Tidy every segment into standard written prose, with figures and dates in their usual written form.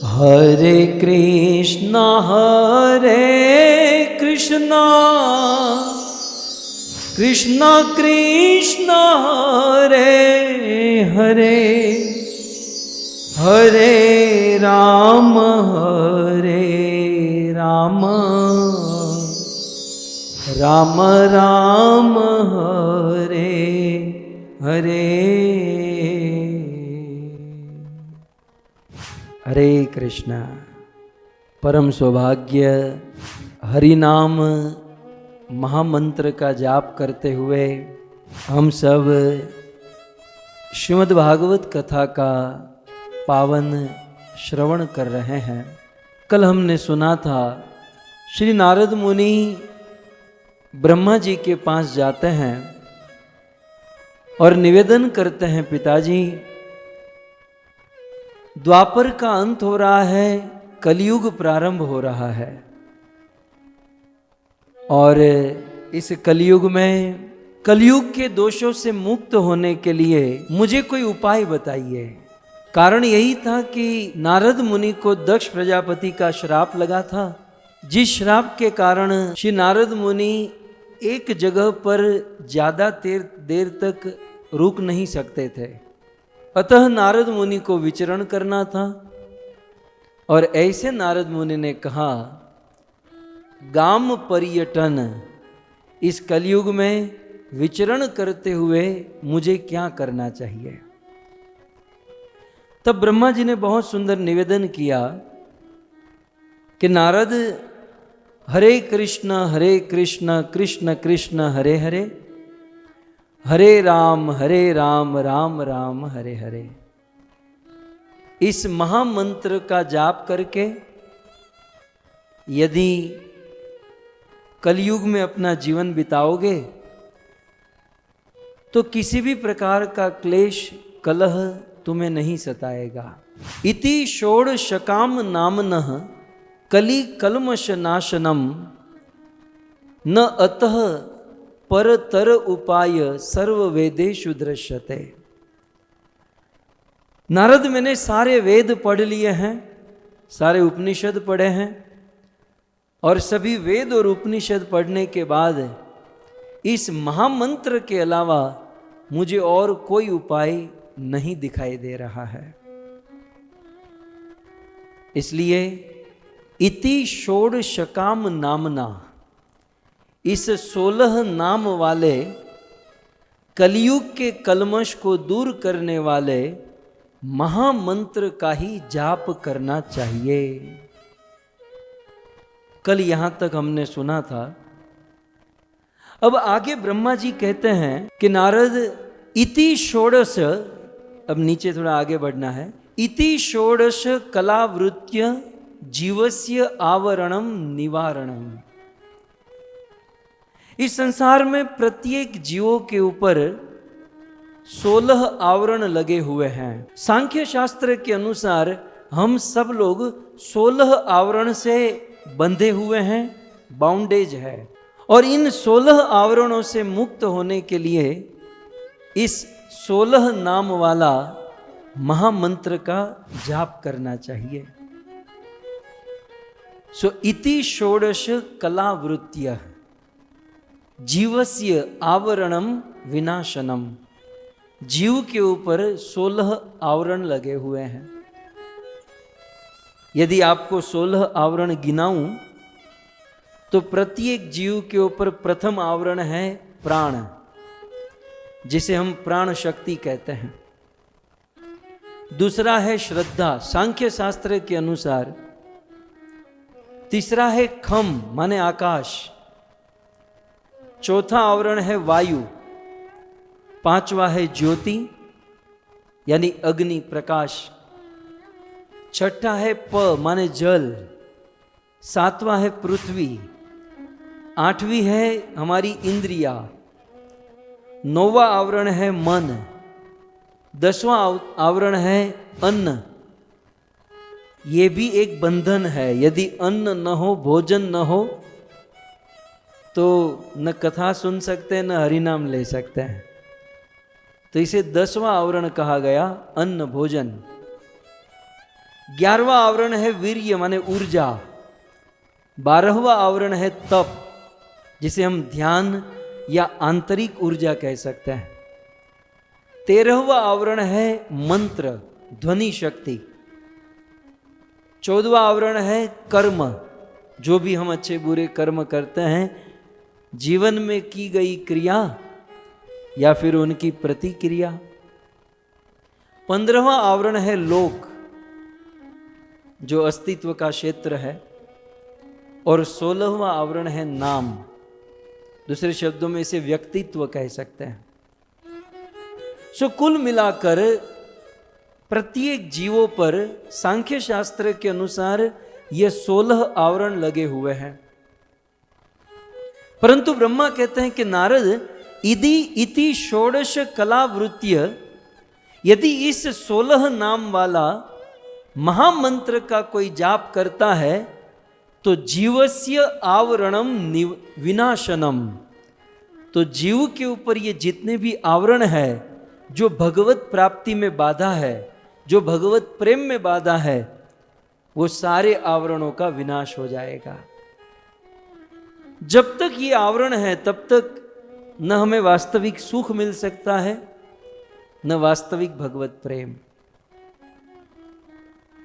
हरे कृष्णा कृष्णा कृष्णा हरे हरे, हरे राम राम राम हरे हरे। हरे कृष्णा। परम सौभाग्य हरि नाम महामंत्र का जाप करते हुए हम सब श्रीमद् भागवत कथा का पावन श्रवण कर रहे हैं। कल हमने सुना था श्री नारद मुनि ब्रह्मा जी के पास जाते हैं और निवेदन करते हैं, पिताजी द्वापर का अंत हो रहा है, कलयुग प्रारंभ हो रहा है और इस कलयुग में कलयुग के दोषों से मुक्त होने के लिए मुझे कोई उपाय बताइए। कारण यही था कि नारद मुनि को दक्ष प्रजापति का श्राप लगा था, जिस श्राप के कारण श्री नारद मुनि एक जगह पर ज्यादा देर तक रुक नहीं सकते थे। अतः नारद मुनि को विचरण करना था और ऐसे नारद मुनि ने कहा, गाम पर्यटन, इस कलयुग में विचरण करते हुए मुझे क्या करना चाहिए। तब ब्रह्मा जी ने बहुत सुंदर निवेदन किया कि नारद, हरे कृष्ण कृष्ण कृष्ण हरे हरे, हरे राम राम राम हरे हरे। इस महामंत्र का जाप करके यदि कलयुग में अपना जीवन बिताओगे तो किसी भी प्रकार का क्लेश कलह तुम्हें नहीं सताएगा। इति षोडशकाम नामनः कलि कल्मष नाशनम न अतः परतर उपाय सर्व वेदेषु दृश्यते। नारद, मैंने सारे वेद पढ़ लिए हैं, सारे उपनिषद पढ़े हैं और सभी वेद और उपनिषद पढ़ने के बाद इस महामंत्र के अलावा मुझे और कोई उपाय नहीं दिखाई दे रहा है। इसलिए इति षोडशकाम नामना, इस 16 नाम वाले कलयुग के कलमश को दूर करने वाले महामंत्र का ही जाप करना चाहिए। कल यहां तक हमने सुना था। अब आगे ब्रह्मा जी कहते हैं कि नारद, इति षोडश, अब नीचे थोड़ा आगे बढ़ना है, इति षोडश कलावृत्य जीवस्य आवरणम निवारणम। इस संसार में प्रत्येक जीवों के ऊपर 16 आवरण लगे हुए हैं। सांख्य शास्त्र के अनुसार हम सब लोग 16 आवरण से बंधे हुए हैं, बाउंडेज है। और इन 16 आवरणों से मुक्त होने के लिए इस 16 नाम वाला महामंत्र का जाप करना चाहिए। सो इति षोडश कलावृत्य जीवस्य आवरणम विनाशनम। जीव के ऊपर 16 आवरण लगे हुए हैं। यदि आपको 16 आवरण गिनाऊं तो प्रत्येक जीव के ऊपर प्रथम आवरण है प्राण, जिसे हम प्राण शक्ति कहते हैं। दूसरा है श्रद्धा, सांख्य शास्त्र के अनुसार। तीसरा है खम, माने आकाश। चौथा आवरण है वायु। पांचवा है ज्योति यानी अग्नि, प्रकाश। छठा है प, माने जल। सातवां है पृथ्वी। आठवीं है हमारी इंद्रिया। नौवां आवरण है मन। 10वां आवरण है अन्न। ये भी एक बंधन है। यदि अन्न न हो, भोजन न हो, तो न कथा सुन सकते न हरिनाम ले सकते हैं। तो इसे 10वां आवरण कहा गया, अन्न भोजन। 11वां आवरण है वीर्य माने ऊर्जा, 12वां आवरण है तप जिसे हम ध्यान या आंतरिक ऊर्जा कह सकते हैं, 13वां आवरण है मंत्र ध्वनि शक्ति, 14वां आवरण है कर्म, जो भी हम अच्छे बुरे कर्म करते हैं जीवन में की गई क्रिया या फिर उनकी प्रतिक्रिया, 15वां आवरण है लोक जो अस्तित्व का क्षेत्र है, और 16वां आवरण है नाम, दूसरे शब्दों में इसे व्यक्तित्व कह सकते हैं। सो कुल मिलाकर प्रत्येक जीवों पर सांख्य शास्त्र के अनुसार ये 16 आवरण लगे हुए हैं। परंतु ब्रह्मा कहते हैं कि नारद इति इति षोडश कलावृत्य, यदि इस 16 नाम वाला महामंत्र का कोई जाप करता है तो जीवस्य आवरणम विनाशनम, तो जीव के ऊपर ये जितने भी आवरण है जो भगवत प्राप्ति में बाधा है, जो भगवत प्रेम में बाधा है, वो सारे आवरणों का विनाश हो जाएगा। जब तक ये आवरण है तब तक न हमें वास्तविक सुख मिल सकता है न वास्तविक भगवत प्रेम।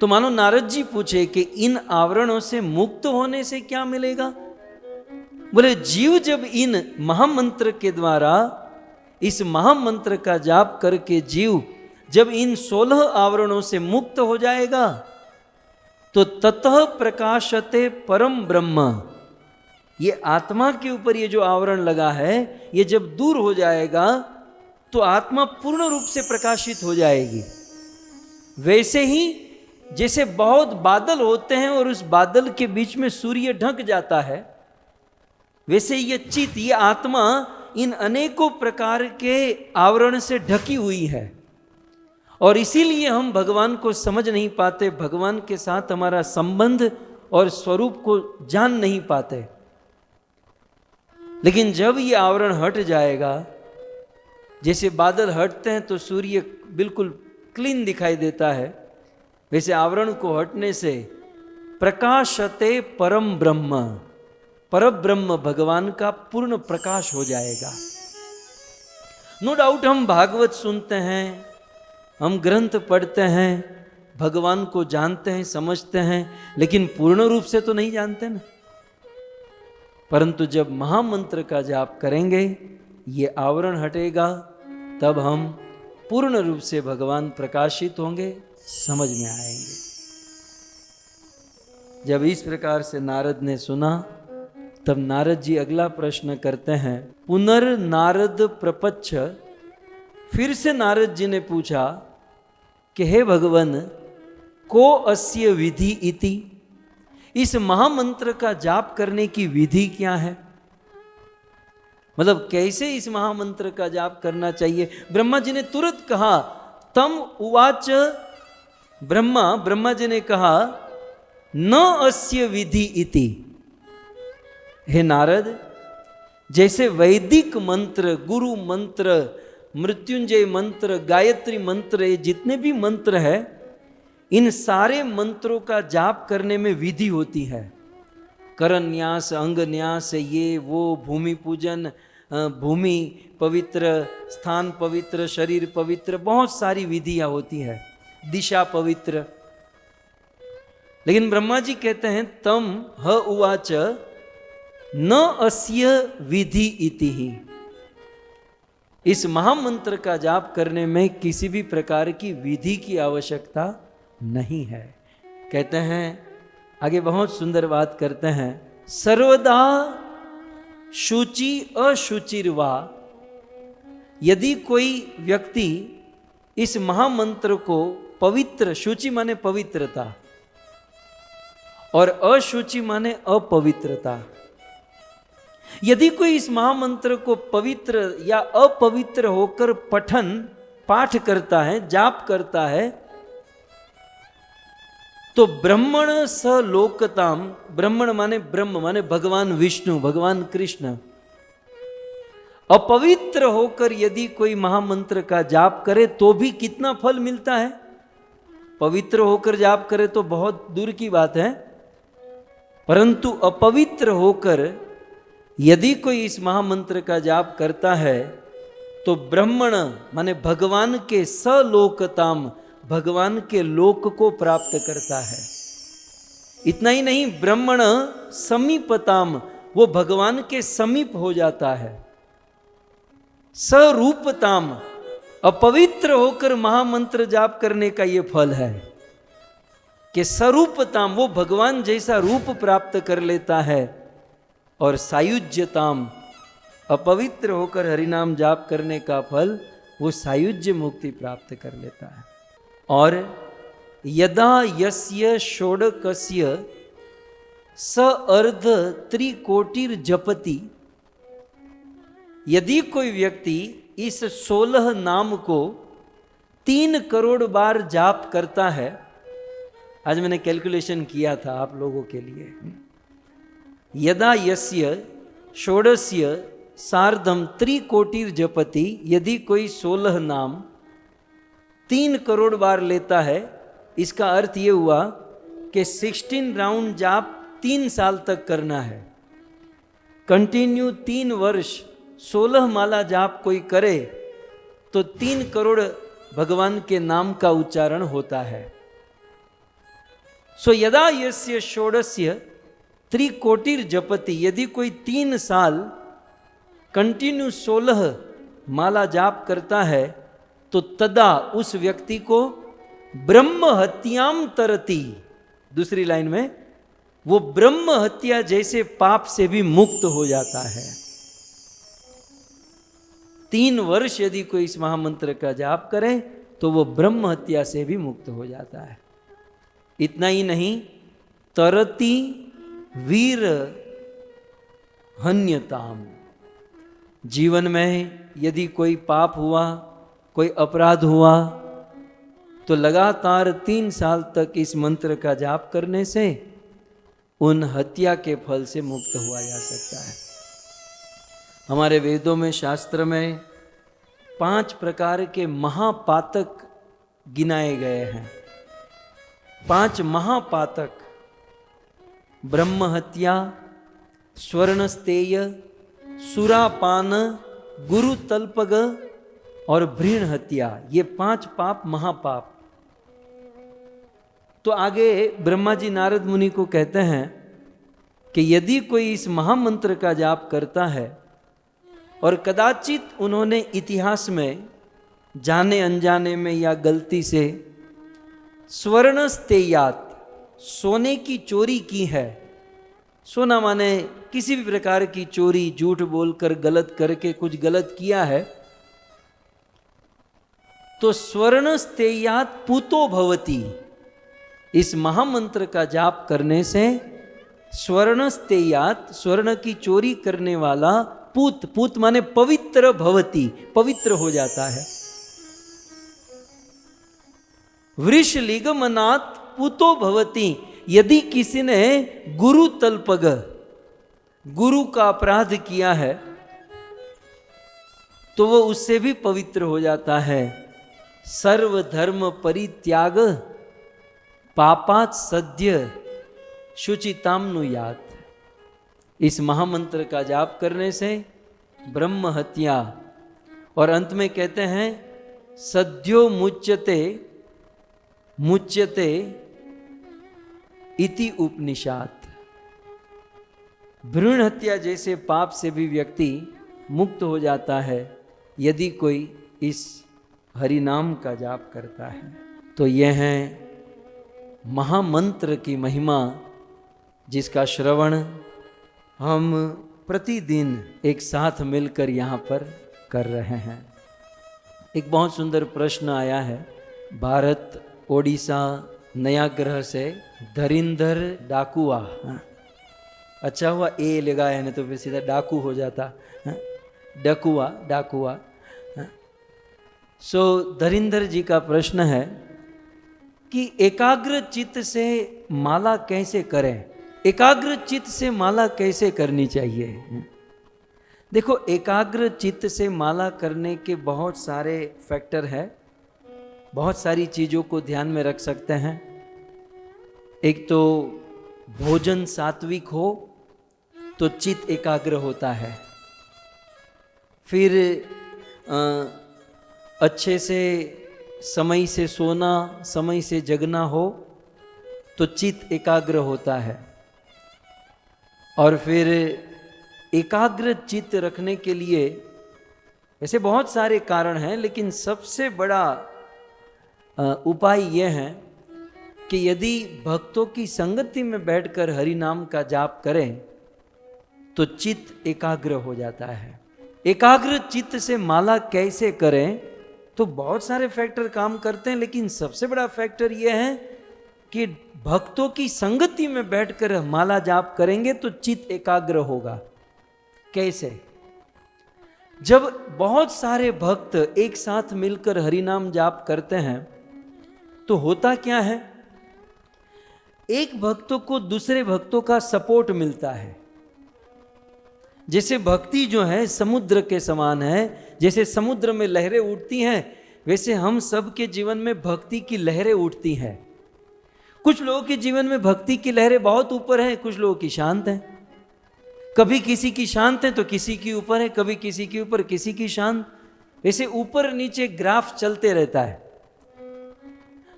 तो मानो नारद जी पूछे कि इन आवरणों से मुक्त होने से क्या मिलेगा? बोले जीव जब इन महामंत्र के द्वारा, इस महामंत्र का जाप करके जीव जब इन 16 आवरणों से मुक्त हो जाएगा तो ततः प्रकाशते परम ब्रह्म, ये आत्मा के ऊपर ये जो आवरण लगा है ये जब दूर हो जाएगा तो आत्मा पूर्ण रूप से प्रकाशित हो जाएगी। वैसे ही जैसे बहुत बादल होते हैं और उस बादल के बीच में सूर्य ढक जाता है, वैसे ये चित्त, ये आत्मा इन अनेकों प्रकार के आवरण से ढकी हुई है और इसीलिए हम भगवान को समझ नहीं पाते, भगवान के साथ हमारा संबंध और स्वरूप को जान नहीं पाते। लेकिन जब ये आवरण हट जाएगा, जैसे बादल हटते हैं तो सूर्य बिल्कुल क्लीन दिखाई देता है, वैसे आवरण को हटने से प्रकाशते परम ब्रह्म, पर ब्रह्म भगवान का पूर्ण प्रकाश हो जाएगा। नो डाउट हम भागवत सुनते हैं, हम ग्रंथ पढ़ते हैं, भगवान को जानते हैं, समझते हैं, लेकिन पूर्ण रूप से तो नहीं जानते ना। परंतु जब महामंत्र का जाप करेंगे ये आवरण हटेगा, तब हम पूर्ण रूप से भगवान प्रकाशित होंगे, समझ में आएंगे। जब इस प्रकार से नारद ने सुना तब नारद जी अगला प्रश्न करते हैं, पुनर्नारद प्रपच्छ, फिर से नारद जी ने पूछा कि हे भगवान, को अस्य विधि इति, इस महामंत्र का जाप करने की विधि क्या है? मतलब कैसे इस महामंत्र का जाप करना चाहिए? ब्रह्मा जी ने तुरंत कहा, तम उवाच, ब्रह्मा जी ने कहा, न अस्य विधि इति। हे नारद, जैसे वैदिक मंत्र, गुरु मंत्र, मृत्युंजय मंत्र, गायत्री मंत्र, ये जितने भी मंत्र है, इन सारे मंत्रों का जाप करने में विधि होती है। करन्यास, अंगन्यास, ये वो, भूमि पूजन, भूमि पवित्र, स्थान पवित्र, शरीर पवित्र, बहुत सारी विधियां होती है, दिशा पवित्र। लेकिन ब्रह्मा जी कहते हैं, तम ह उवाच न अस्य विधि इति ही, इस महामंत्र का जाप करने में किसी भी प्रकार की विधि की आवश्यकता नहीं है। कहते हैं आगे, बहुत सुंदर बात करते हैं, सर्वदा शुचि अशुचिर्वा, यदि कोई व्यक्ति इस महामंत्र को पवित्र, शुचि माने पवित्रता और अशुचि माने अपवित्रता, यदि कोई इस महामंत्र को पवित्र या अपवित्र होकर पठन पाठ करता है, जाप करता है, तो ब्रह्मण स लोकताम, ब्रह्मण माने ब्रह्म माने भगवान विष्णु, भगवान कृष्ण, अपवित्र होकर यदि कोई महामंत्र का जाप करे तो भी कितना फल मिलता है? पवित्र होकर जाप करे तो बहुत दूर की बात है, परंतु अपवित्र होकर यदि कोई इस महामंत्र का जाप करता है तो ब्रह्मण माने भगवान के सलोकताम, भगवान के लोक को प्राप्त करता है। इतना ही नहीं, ब्रह्मण समीपताम, वो भगवान के समीप हो जाता है। स्वरूपताम, अपवित्र होकर महामंत्र जाप करने का ये फल है कि स्वरूपताम, वो भगवान जैसा रूप प्राप्त कर लेता है। और सायुज्यताम, अपवित्र होकर हरिनाम जाप करने का फल वो सायुज्य मुक्ति प्राप्त कर लेता है। और यदा यस्य षोडकस्य स अर्ध त्रिकोटिर जपति, यदि कोई व्यक्ति इस 16 नाम को 3 करोड़ बार जाप करता है, आज मैंने कैलकुलेशन किया था आप लोगों के लिए, यदा यस्य षोडस्य सार्धम त्रिकोटिर जपति, यदि कोई 16 नाम 3 करोड़ बार लेता है, इसका अर्थ ये हुआ कि 16 राउंड जाप 3 साल तक करना है। कंटिन्यू 3 वर्ष 16 माला जाप कोई करे तो 3 करोड़ भगवान के नाम का उच्चारण होता है। सो यदा यस्य षोडस्य त्रिकोटिर जपति, यदि कोई 3 साल कंटिन्यू 16 माला जाप करता है तो तदा उस व्यक्ति को ब्रह्म हत्याम तरति, दूसरी लाइन में वो ब्रह्म हत्या जैसे पाप से भी मुक्त हो जाता है। 3 वर्ष यदि कोई इस महामंत्र का जाप करे तो वो ब्रह्म हत्या से भी मुक्त हो जाता है। इतना ही नहीं, तरति वीर हन्यताम, जीवन में यदि कोई पाप हुआ, कोई अपराध हुआ, तो लगातार 3 साल तक इस मंत्र का जाप करने से उन हत्या के फल से मुक्त हुआ जा सकता है। हमारे वेदों में, शास्त्र में 5 प्रकार के महापातक गिनाए गए हैं। 5 महापातक, ब्रह्म हत्या, स्वर्णस्तेय, सुरापान, गुरु तल्पग और भ्रीण हत्या, ये 5 पाप महापाप। तो आगे ब्रह्मा जी नारद मुनि को कहते हैं कि यदि कोई इस महामंत्र का जाप करता है और कदाचित उन्होंने इतिहास में जाने अनजाने में या गलती से स्वर्णस्तेयात, सोने की चोरी की है, सोना माने किसी भी प्रकार की चोरी, झूठ बोलकर गलत करके कुछ गलत किया है, तो स्वर्णस्तेयात पूतो भवति, इस महामंत्र का जाप करने से स्वर्णस्तेयात, स्वर्ण की चोरी करने वाला, पूत, पूत माने पवित्र भवति, पवित्र हो जाता है। वृषलिगमनात् पूतो भवति, यदि किसी ने गुरु तल्पग, गुरु का अपराध किया है तो वो उससे भी पवित्र हो जाता है। सर्वधर्म परित्याग पापात सद्य शुचिताम्नुयात, इस महामंत्र का जाप करने से ब्रह्म हत्या, और अंत में कहते हैं सद्यो मुच्यते मुच्यते इति उपनिषात, भ्रूण हत्या जैसे पाप से भी व्यक्ति मुक्त हो जाता है यदि कोई इस हरि नाम का जाप करता है। तो यह है महामंत्र की महिमा, जिसका श्रवण हम प्रतिदिन एक साथ मिलकर यहाँ पर कर रहे हैं। एक बहुत सुंदर प्रश्न आया है, भारत ओडिशा नया ग्रह से धरिंदर डाकुआ, अच्छा हुआ ए लगाया नहीं तो फिर सीधा डाकू हो जाता, डकुआ, डाकुआ। सो धरिंदर जी का प्रश्न है कि एकाग्र चित्त से माला कैसे करें, एकाग्र चित्त से माला कैसे करनी चाहिए। देखो, एकाग्र चित्त से माला करने के बहुत सारे फैक्टर हैं, बहुत सारी चीज़ों को ध्यान में रख सकते हैं। एक तो भोजन सात्विक हो तो चित्त एकाग्र होता है। फिर अच्छे से समय से सोना, समय से जगना हो तो चित्त एकाग्र होता है। और फिर एकाग्र चित्त रखने के लिए वैसे बहुत सारे कारण हैं, लेकिन सबसे बड़ा उपाय यह है कि यदि भक्तों की संगति में बैठकर हरि नाम का जाप करें तो चित्त एकाग्र हो जाता है। एकाग्र चित्त से माला कैसे करें, तो बहुत सारे फैक्टर काम करते हैं, लेकिन सबसे बड़ा फैक्टर यह है कि भक्तों की संगति में बैठकर माला जाप करेंगे तो चित्त एकाग्र होगा। कैसे? जब बहुत सारे भक्त एक साथ मिलकर हरि नाम जाप करते हैं तो होता क्या है, एक भक्तों को दूसरे भक्तों का सपोर्ट मिलता है। जैसे भक्ति जो है समुद्र के समान है, जैसे समुद्र में लहरें उठती हैं, वैसे हम सब के जीवन में भक्ति की लहरें उठती हैं। कुछ लोगों के जीवन में भक्ति की लहरें बहुत ऊपर हैं, कुछ लोगों की शांत हैं। कभी किसी की शांत है तो किसी की ऊपर है, कभी किसी के ऊपर किसी की शांत, वैसे ऊपर नीचे ग्राफ चलते रहता है।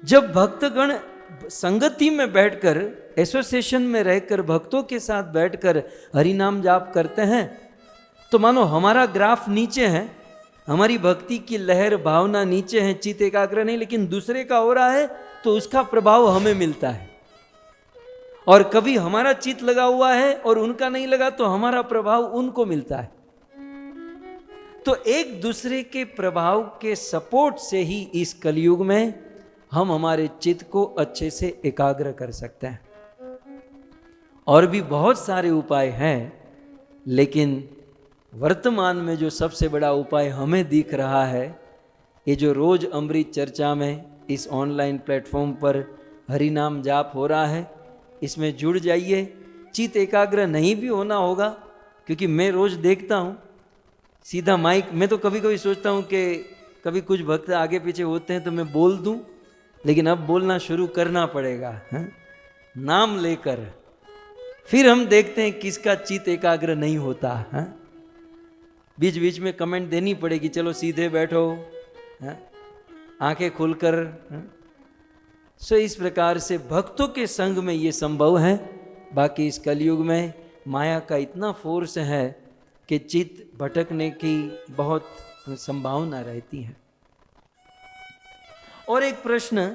जब भक्तगण संगति में बैठकर, एसोसिएशन में रहकर, भक्तों के साथ बैठकर हरि नाम जाप करते हैं तो मानो हमारा ग्राफ नीचे है, हमारी भक्ति की लहर भावना नीचे है, चित्त एकाग्र नहीं, लेकिन दूसरे का हो रहा है तो उसका प्रभाव हमें मिलता है। और कभी हमारा चित्त लगा हुआ है और उनका नहीं लगा तो हमारा प्रभाव उनको मिलता है। तो एक दूसरे के प्रभाव के सपोर्ट से ही इस कलयुग में हम हमारे चित्त को अच्छे से एकाग्र कर सकते हैं। और भी बहुत सारे उपाय हैं, लेकिन वर्तमान में जो सबसे बड़ा उपाय हमें दिख रहा है, ये जो रोज अमृत चर्चा में इस ऑनलाइन प्लेटफॉर्म पर हरि नाम जाप हो रहा है, इसमें जुड़ जाइए। चित्त एकाग्र नहीं भी होना होगा, क्योंकि मैं रोज देखता हूँ सीधा माइक, मैं तो कभी कभी सोचता हूँ कि कभी कुछ भक्त आगे पीछे होते हैं तो मैं बोल दूँ, लेकिन अब बोलना शुरू करना पड़ेगा नाम लेकर। फिर हम देखते हैं किसका चित्त एकाग्र नहीं होता है। बीच बीच में कमेंट देनी पड़ेगी, चलो सीधे बैठो, आंखें खोलकर। सो इस प्रकार से भक्तों के संग में ये संभव है। बाकी इस कलयुग में माया का इतना फोर्स है कि चित्त भटकने की बहुत संभावना रहती है। और एक प्रश्न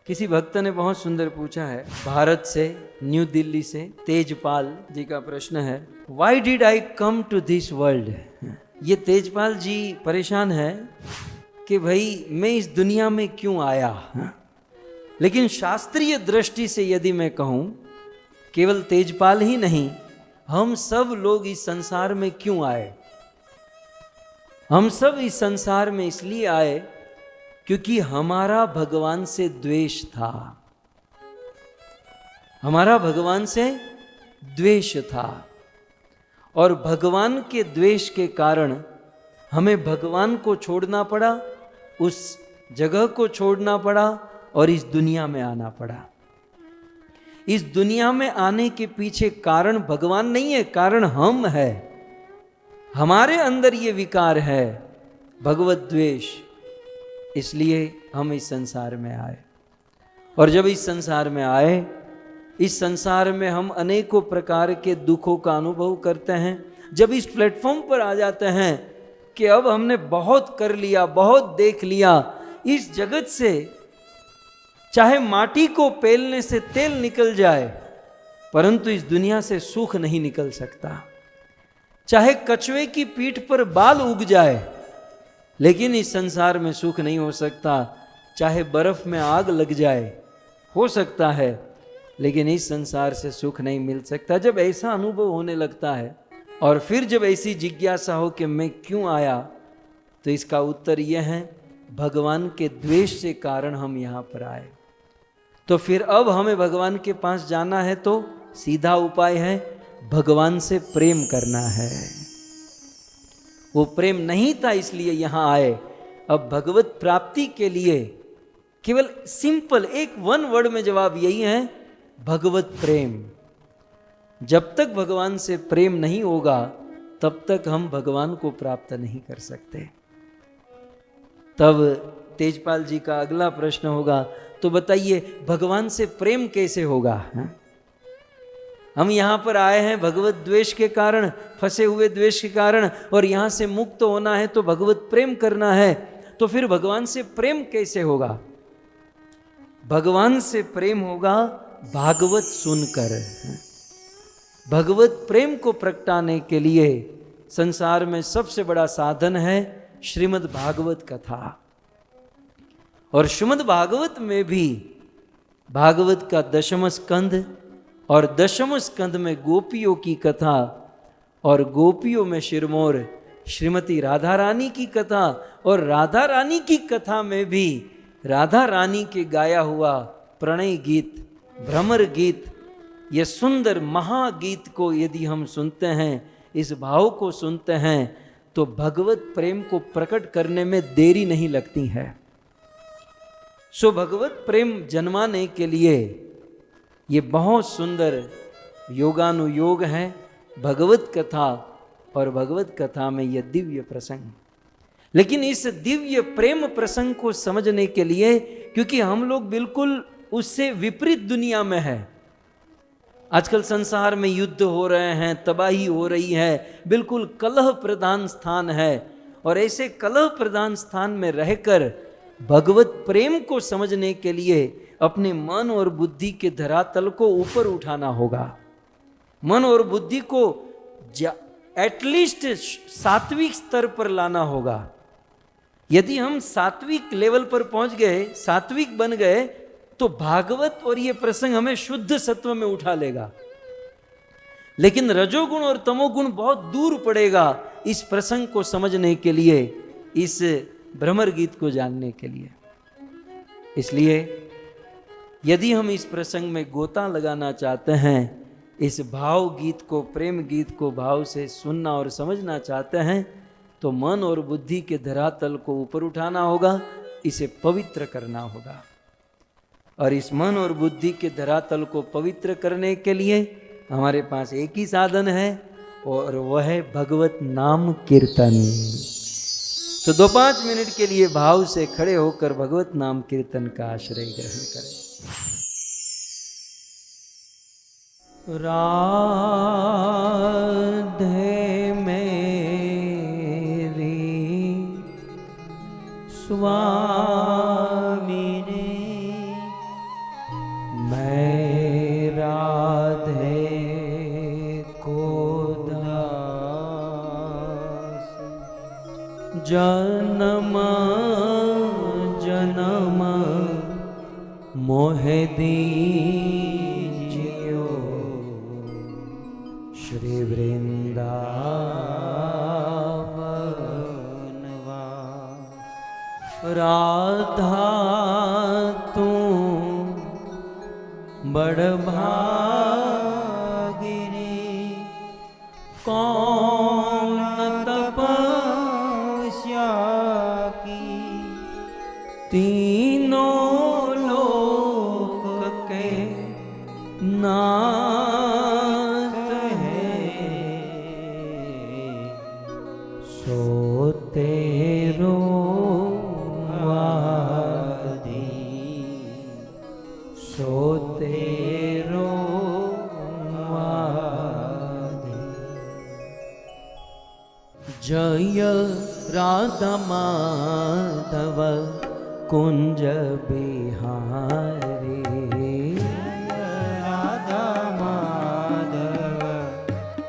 किसी भक्त ने बहुत सुंदर पूछा है, भारत से, न्यू दिल्ली से तेजपाल जी का प्रश्न है, why did I come to this world. ये तेजपाल जी परेशान है कि भाई मैं इस दुनिया में क्यों आया। लेकिन शास्त्रीय दृष्टि से यदि मैं कहूं, केवल तेजपाल ही नहीं, हम सब लोग इस संसार में क्यों आए। हम सब इस संसार में इसलिए आए क्योंकि हमारा भगवान से द्वेष था। हमारा भगवान से द्वेष था, और भगवान के द्वेष के कारण हमें भगवान को छोड़ना पड़ा, उस जगह को छोड़ना पड़ा और इस दुनिया में आना पड़ा। इस दुनिया में आने के पीछे कारण भगवान नहीं है, कारण हम है। हमारे अंदर ये विकार है, भगवत द्वेष, इसलिए हम इस संसार में आए। और जब इस संसार में आए, इस संसार में हम अनेकों प्रकार के दुखों का अनुभव करते हैं। जब इस प्लेटफॉर्म पर आ जाते हैं कि अब हमने बहुत कर लिया, बहुत देख लिया, इस जगत से चाहे माटी को पेलने से तेल निकल जाए, परंतु इस दुनिया से सुख नहीं निकल सकता। चाहे कछुए की पीठ पर बाल उग जाए, लेकिन इस संसार में सुख नहीं हो सकता। चाहे बर्फ में आग लग जाए, हो सकता है, लेकिन इस संसार से सुख नहीं मिल सकता। जब ऐसा अनुभव होने लगता है और फिर जब ऐसी जिज्ञासा हो कि मैं क्यों आया, तो इसका उत्तर यह है, भगवान के द्वेष से कारण हम यहाँ पर आए। तो फिर अब हमें भगवान के पास जाना है तो सीधा उपाय है, भगवान से प्रेम करना है। वो प्रेम नहीं था इसलिए यहाँ आए। अब भगवत प्राप्ति के लिए केवल सिंपल एक वन वर्ड में जवाब यही है, भगवत प्रेम। जब तक भगवान से प्रेम नहीं होगा तब तक हम भगवान को प्राप्त नहीं कर सकते। तब तेजपाल जी का अगला प्रश्न होगा, तो बताइए भगवान से प्रेम कैसे होगा? हम यहां पर आए हैं भगवत द्वेष के कारण, फंसे हुए द्वेष के कारण, और यहां से मुक्त होना है तो भगवत प्रेम करना है, तो फिर भगवान से प्रेम कैसे होगा? भगवान से प्रेम होगा भागवत सुनकर। भगवत प्रेम को प्रगटाने के लिए संसार में सबसे बड़ा साधन है श्रीमद् भागवत कथा। और श्रीमद् भागवत में भी भागवत का 10वां स्कंद और 10वें स्कंद में गोपियों की कथा, और गोपियों में शिरमौर श्रीमती राधा रानी की कथा, और राधा रानी की कथा में भी राधा रानी के गाया हुआ प्रणय गीत, भ्रमर गीत, ये सुंदर महागीत को यदि हम सुनते हैं, इस भाव को सुनते हैं, तो भगवत प्रेम को प्रकट करने में देरी नहीं लगती है। सो भगवत प्रेम जन्माने के लिए ये बहुत सुंदर योगानुयोग है भगवत कथा, और भगवत कथा में यह दिव्य प्रसंग। लेकिन इस दिव्य प्रेम प्रसंग को समझने के लिए, क्योंकि हम लोग बिल्कुल उससे विपरीत दुनिया में है, आजकल संसार में युद्ध हो रहे हैं, तबाही हो रही है, बिल्कुल कलह प्रधान स्थान है, और ऐसे कलह प्रधान स्थान में रहकर भगवत प्रेम को समझने के लिए अपने मन और बुद्धि के धरातल को ऊपर उठाना होगा। मन और बुद्धि को एटलीस्ट सात्विक स्तर पर लाना होगा। यदि हम सात्विक लेवल पर पहुंच गए, सात्विक बन गए, तो भागवत और ये प्रसंग हमें शुद्ध सत्व में उठा लेगा। लेकिन रजोगुण और तमोगुण बहुत दूर पड़ेगा इस प्रसंग को समझने के लिए, इस भ्रमर गीत को जानने के लिए। इसलिए यदि हम इस प्रसंग में गोता लगाना चाहते हैं, इस भाव गीत को, प्रेम गीत को भाव से सुनना और समझना चाहते हैं, तो मन और बुद्धि के धरातल को ऊपर उठाना होगा, इसे पवित्र करना होगा। और इस मन और बुद्धि के धरातल को पवित्र करने के लिए हमारे पास एक ही साधन है, और वह है भगवत नाम कीर्तन। तो 2-5 मिनट के लिए भाव से खड़े होकर भगवत नाम कीर्तन का आश्रय ग्रहण करें। राधे मेरी स्वामिनी, मैं राधे को दास, जन्म जन्म मोहे दीजियो, श्री वृंदावन वास। राधा तू बड़ भागिनी, कौन तपस्या की, तीनों लोक के नाथ है, सो तेरो वादी, सो तेरो वादी। जय राधा माधव कुंज बिहारी, राधा माधव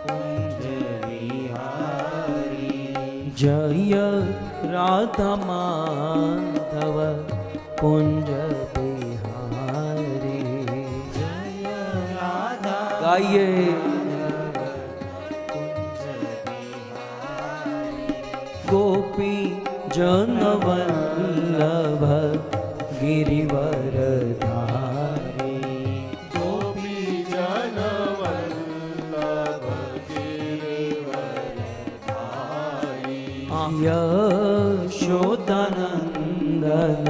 कुंज बिहारी, जय राधा माधव कुंज बिहारी। जय राधा गाइए कुंज बिहारी, गोपी जन वल्लभ गिरिवर धारी, गोपी जन वल्लभ गिरिवर धारी, यशोदानंदन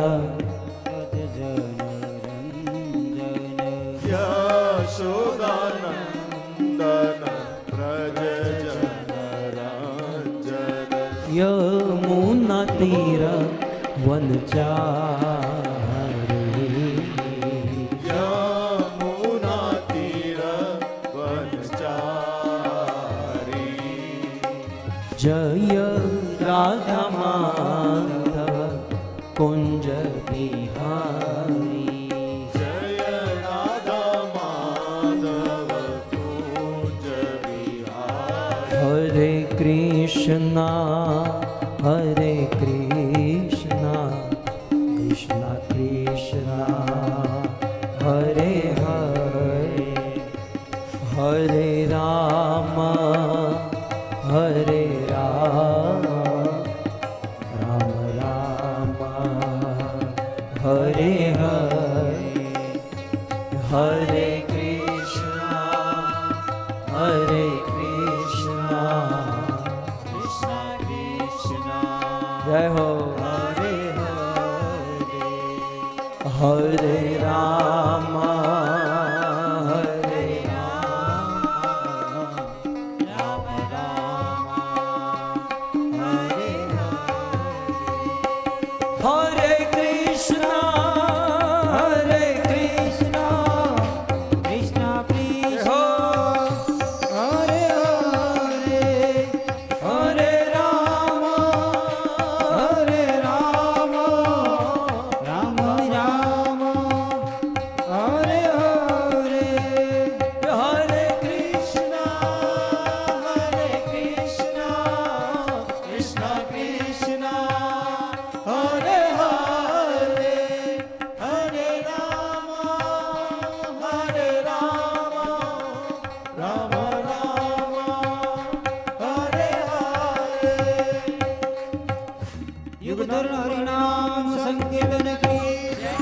यमुना तीर वनचारी यमुना तीर वनचारी जय राधा माधव कुंज बिहारी जय राधा माधव कुंज बिहारी हरे कृष्णा कृष्णा कृष्णा हरे हरे हरे राम राम राम हरे हरे हरे कृष्णा कृष्णा कृष्णा जय हो हरे हरे हरे राम राम राम हरे हरे कृष्णा कृष्णा कृष्णा हरे हरे हरे राम राम राम हरे हरे हरे कृष्णा कृष्णा कृष्णा हरे हरे हरे राम राम राम हरे हरे युग धर्म हरिनाम संकीर्तन की जय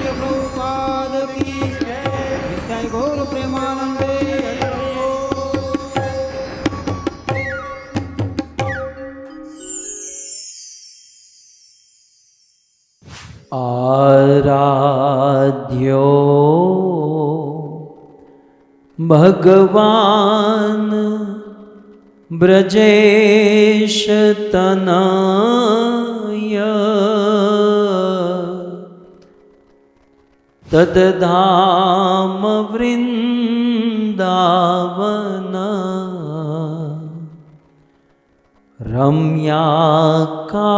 प्रभुपाद की जय गौर प्रेमानंदे आराध्यो भगवान ब्रजेश तनय तद्धाम वृंदावन रम्या काचिदुपासना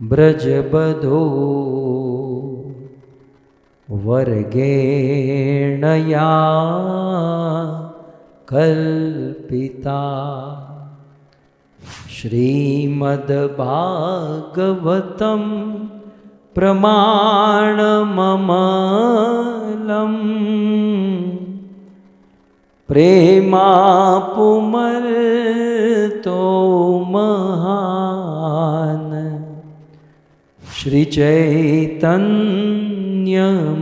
ब्रजबधो वर्गेण या कल्पिता श्रीमद्भागवतं प्रमाणममलम् प्रेमापुमर्तो महान् श्रीचैतन्य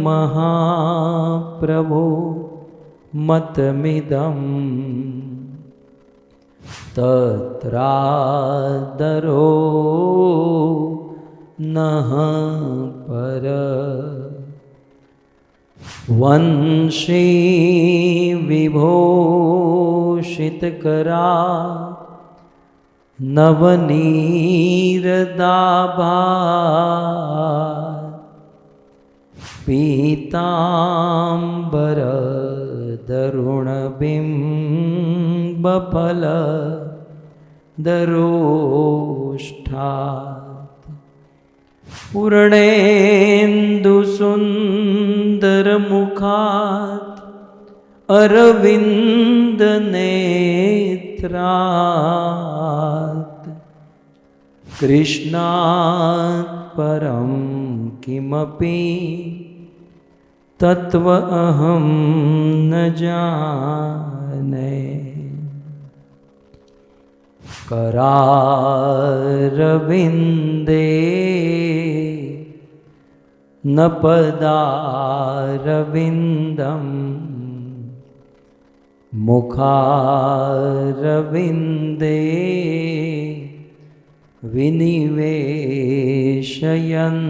महाप्रभो मतमिदम् तत्रादरो नः पर वंशी विभूषितकरा नवनीरदाभा पीताम्बर दरुणबिम्बफल दरोष्ठात् पूर्णेन्दुसुन्दरमुखात् अरविन्दनेत्रात् कृष्णात् परं किमपि तत्व अहं न जाने करारविन्दे न पदारविन्दम् मुखारविन्दे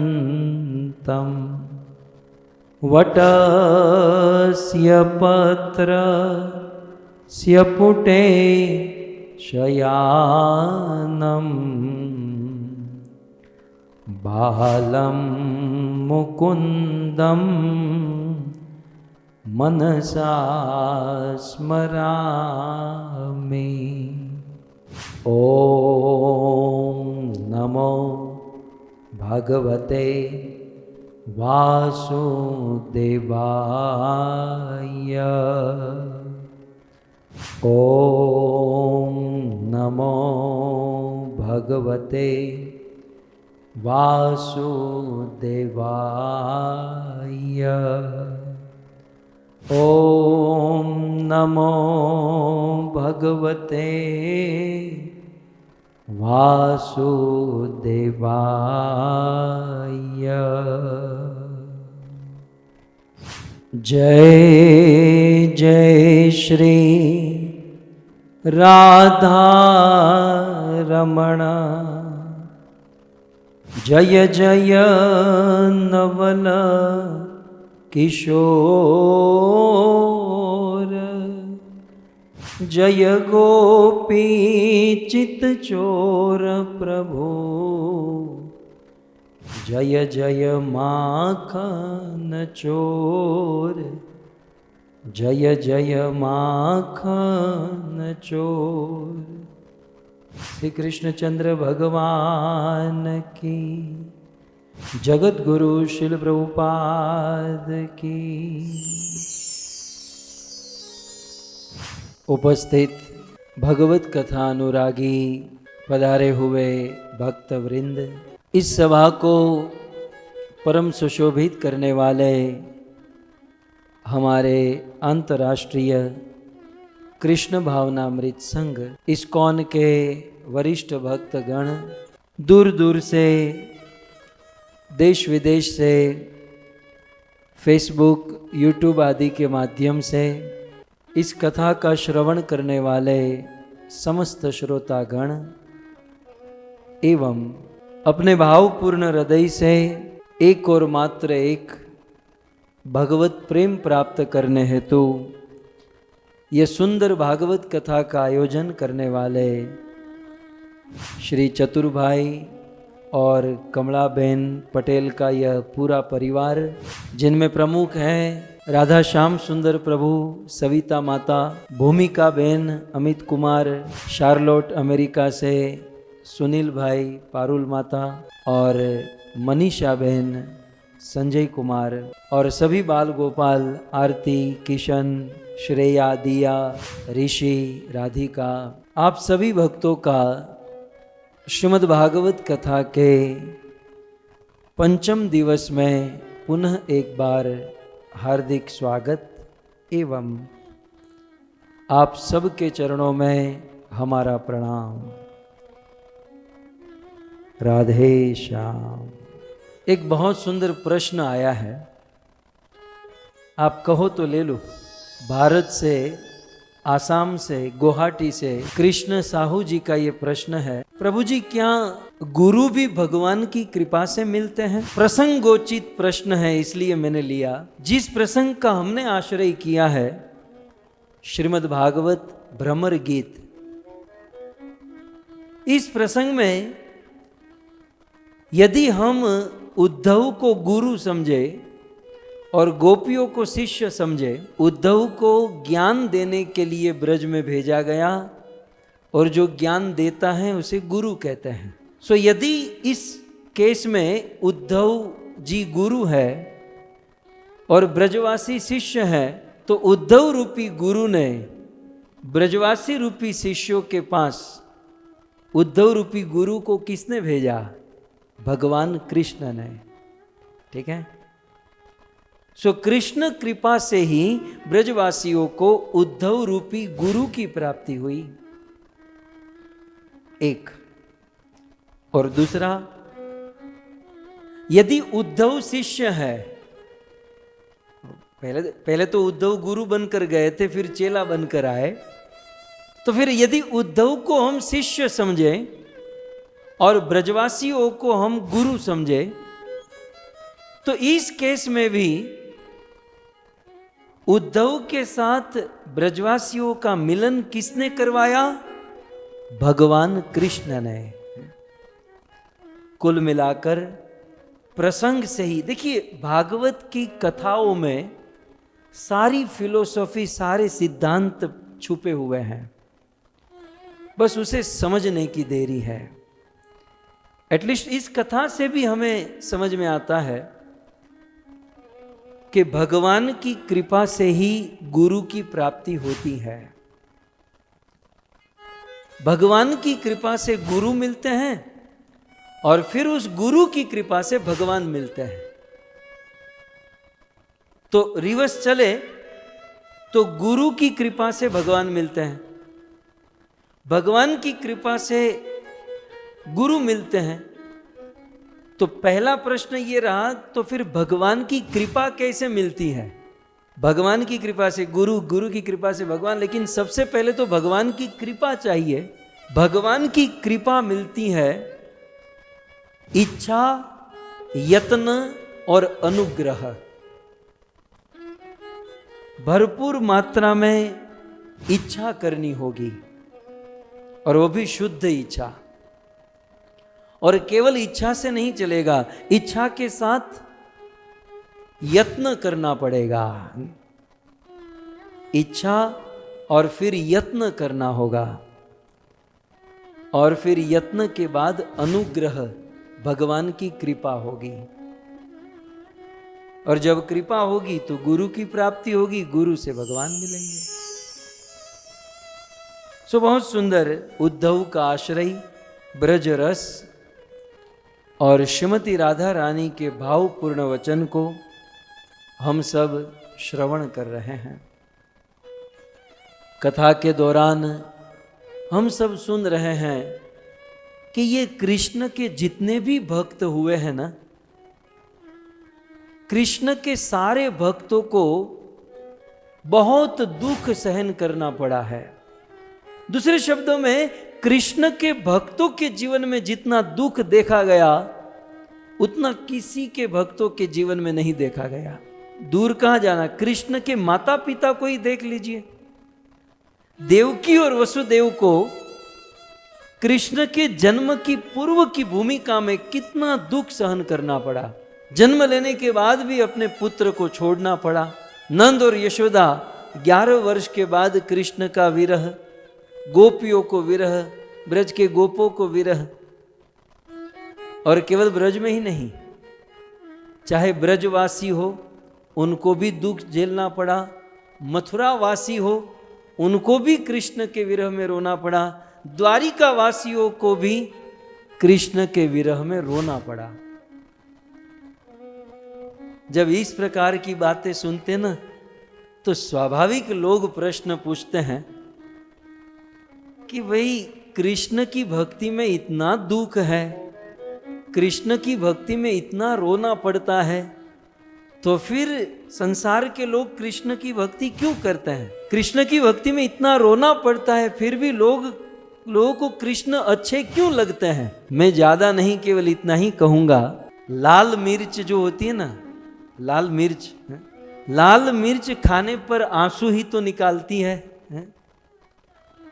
विनिवेशयन्तम् वटस्य पत्र स्यपुटे शयानं बालं मुकुन्दं मनसा स्मरामि। ॐ नमो भगवते वासुदेवाय। ॐ नमो भगवते वासुदेवाय। ॐ नमो भगवते वासुदेवाय। जय जय श्री राधा रमण, जय जय नवल किशोर, जय गोपी चित चोर प्रभु, जय जय माखन चोर, जय जय माखन चोर। श्री कृष्णचंद्र भगवान की, जगत गुरु शिल प्रभुपाद की। उपस्थित भगवत कथा अनुरागी पधारे हुए भक्त वृंद, इस सभा को परम सुशोभित करने वाले हमारे अंतर्राष्ट्रीय कृष्ण भावनामृत संघ इस्कॉन के वरिष्ठ भक्तगण, दूर दूर से, देश विदेश से, फेसबुक, यूट्यूब आदि के माध्यम से इस कथा का श्रवण करने वाले समस्त श्रोतागण एवं अपने भावपूर्ण हृदय से एक और मात्र एक भगवत प्रेम प्राप्त करने हेतु यह सुंदर भागवत कथा का आयोजन करने वाले श्री चतुर भाई और कमलाबेन पटेल का यह पूरा परिवार, जिनमें प्रमुख हैं राधा श्याम सुंदर प्रभु, सविता माता, भूमिका Ben, Amit Kumar, Charlotte America से, सुनील भाई, पारुल माता और मनीषा बहन, संजय कुमार और सभी बाल गोपाल, आरती, किशन, श्रेया, दिया, ऋषि, राधिका, आप सभी भक्तों का श्रीमद् भागवत कथा के पंचम दिवस में पुनः एक बार हार्दिक स्वागत एवं आप सबके चरणों में हमारा प्रणाम। राधे श्याम। एक बहुत सुंदर प्रश्न आया है, आप कहो तो ले लो। भारत से, आसाम से, गुवाहाटी से कृष्ण साहू जी का ये प्रश्न है, प्रभु जी क्या गुरु भी भगवान की कृपा से मिलते हैं? प्रसंगोचित प्रश्न है, इसलिए मैंने लिया। जिस प्रसंग का हमने आश्रय किया है, श्रीमद् भागवत भ्रमर गीत, इस प्रसंग में यदि हम उद्धव को गुरु समझे और गोपियों को शिष्य समझे, उद्धव को ज्ञान देने के लिए ब्रज में भेजा गया और जो ज्ञान देता है उसे गुरु कहते हैं। सो यदि इस केस में उद्धव जी गुरु है और ब्रजवासी शिष्य है, तो उद्धव रूपी गुरु ने ब्रजवासी रूपी शिष्यों के पास उद्धव रूपी गुरु को किसने भेजा? भगवान कृष्ण ने। ठीक है। सो कृष्ण कृपा से ही ब्रजवासियों को उद्धव रूपी गुरु की प्राप्ति हुई, एक। और दूसरा, यदि उद्धव शिष्य है, पहले तो उद्धव गुरु बनकर गए थे, फिर चेला बनकर आए, तो फिर यदि उद्धव को हम शिष्य समझे और ब्रजवासियों को हम गुरु समझे, तो इस केस में भी उद्धव के साथ ब्रजवासियों का मिलन किसने करवाया? भगवान कृष्ण ने। कुल मिलाकर प्रसंग से ही देखिए, भागवत की कथाओं में सारी फिलोसॉफी, सारे सिद्धांत छुपे हुए हैं, बस उसे समझने की देरी है। एटलीस्ट इस कथा से भी हमें समझ में आता है कि भगवान की कृपा से ही गुरु की प्राप्ति होती है। भगवान की कृपा से गुरु मिलते हैं और फिर उस गुरु की कृपा से भगवान मिलते हैं। तो रिवर्स चले तो गुरु की कृपा से भगवान मिलते हैं, भगवान की कृपा से गुरु मिलते हैं। तो पहला प्रश्न ये रहा, तो फिर भगवान की कृपा कैसे मिलती है? भगवान की कृपा से गुरु, गुरु की कृपा से भगवान, लेकिन सबसे पहले तो भगवान की कृपा चाहिए। भगवान की कृपा मिलती है इच्छा, यत्न और अनुग्रह। भरपूर मात्रा में इच्छा करनी होगी, और वो भी शुद्ध इच्छा। और केवल इच्छा से नहीं चलेगा, इच्छा के साथ यत्न करना पड़ेगा। इच्छा और फिर यत्न करना होगा, और फिर यत्न के बाद अनुग्रह, भगवान की कृपा होगी। और जब कृपा होगी तो गुरु की प्राप्ति होगी, गुरु से भगवान मिलेंगे। सो बहुत सुंदर उद्धव का आश्रय, ब्रज रस और श्रीमती राधा रानी के भावपूर्ण वचन को हम सब श्रवण कर रहे हैं। कथा के दौरान हम सब सुन रहे हैं कि ये कृष्ण के जितने भी भक्त हुए हैं ना, कृष्ण के सारे भक्तों को बहुत दुख सहन करना पड़ा है। दूसरे शब्दों में, कृष्ण के भक्तों के जीवन में जितना दुख देखा गया, उतना किसी के भक्तों के जीवन में नहीं देखा गया। दूर कहां जाना, कृष्ण के माता पिता को ही देख लीजिए। देवकी और वसुदेव को कृष्ण के जन्म की पूर्व की भूमिका में कितना दुख सहन करना पड़ा। जन्म लेने के बाद भी अपने पुत्र को छोड़ना पड़ा। नंद और यशोदा 11 वर्ष के बाद कृष्ण का विरह, गोपियों को विरह, ब्रज के गोपों को विरह। और केवल ब्रज में ही नहीं, चाहे ब्रजवासी हो उनको भी दुख झेलना पड़ा, मथुरावासी हो उनको भी कृष्ण के विरह में रोना पड़ा, द्वारिका वासियों को भी कृष्ण के विरह में रोना पड़ा। जब इस प्रकार की बातें सुनते ना, तो स्वाभाविक लोग प्रश्न पूछते हैं कि भाई कृष्ण की भक्ति में इतना दुख है, कृष्ण की भक्ति में इतना रोना पड़ता है, तो फिर संसार के लोग कृष्ण की भक्ति क्यों करते हैं? कृष्ण की भक्ति में इतना रोना पड़ता है, फिर भी लोगों को कृष्ण अच्छे क्यों लगते हैं? मैं ज्यादा नहीं, केवल इतना ही कहूंगा। लाल मिर्च जो होती है ना, लाल मिर्च खाने पर आंसू ही तो निकालती है,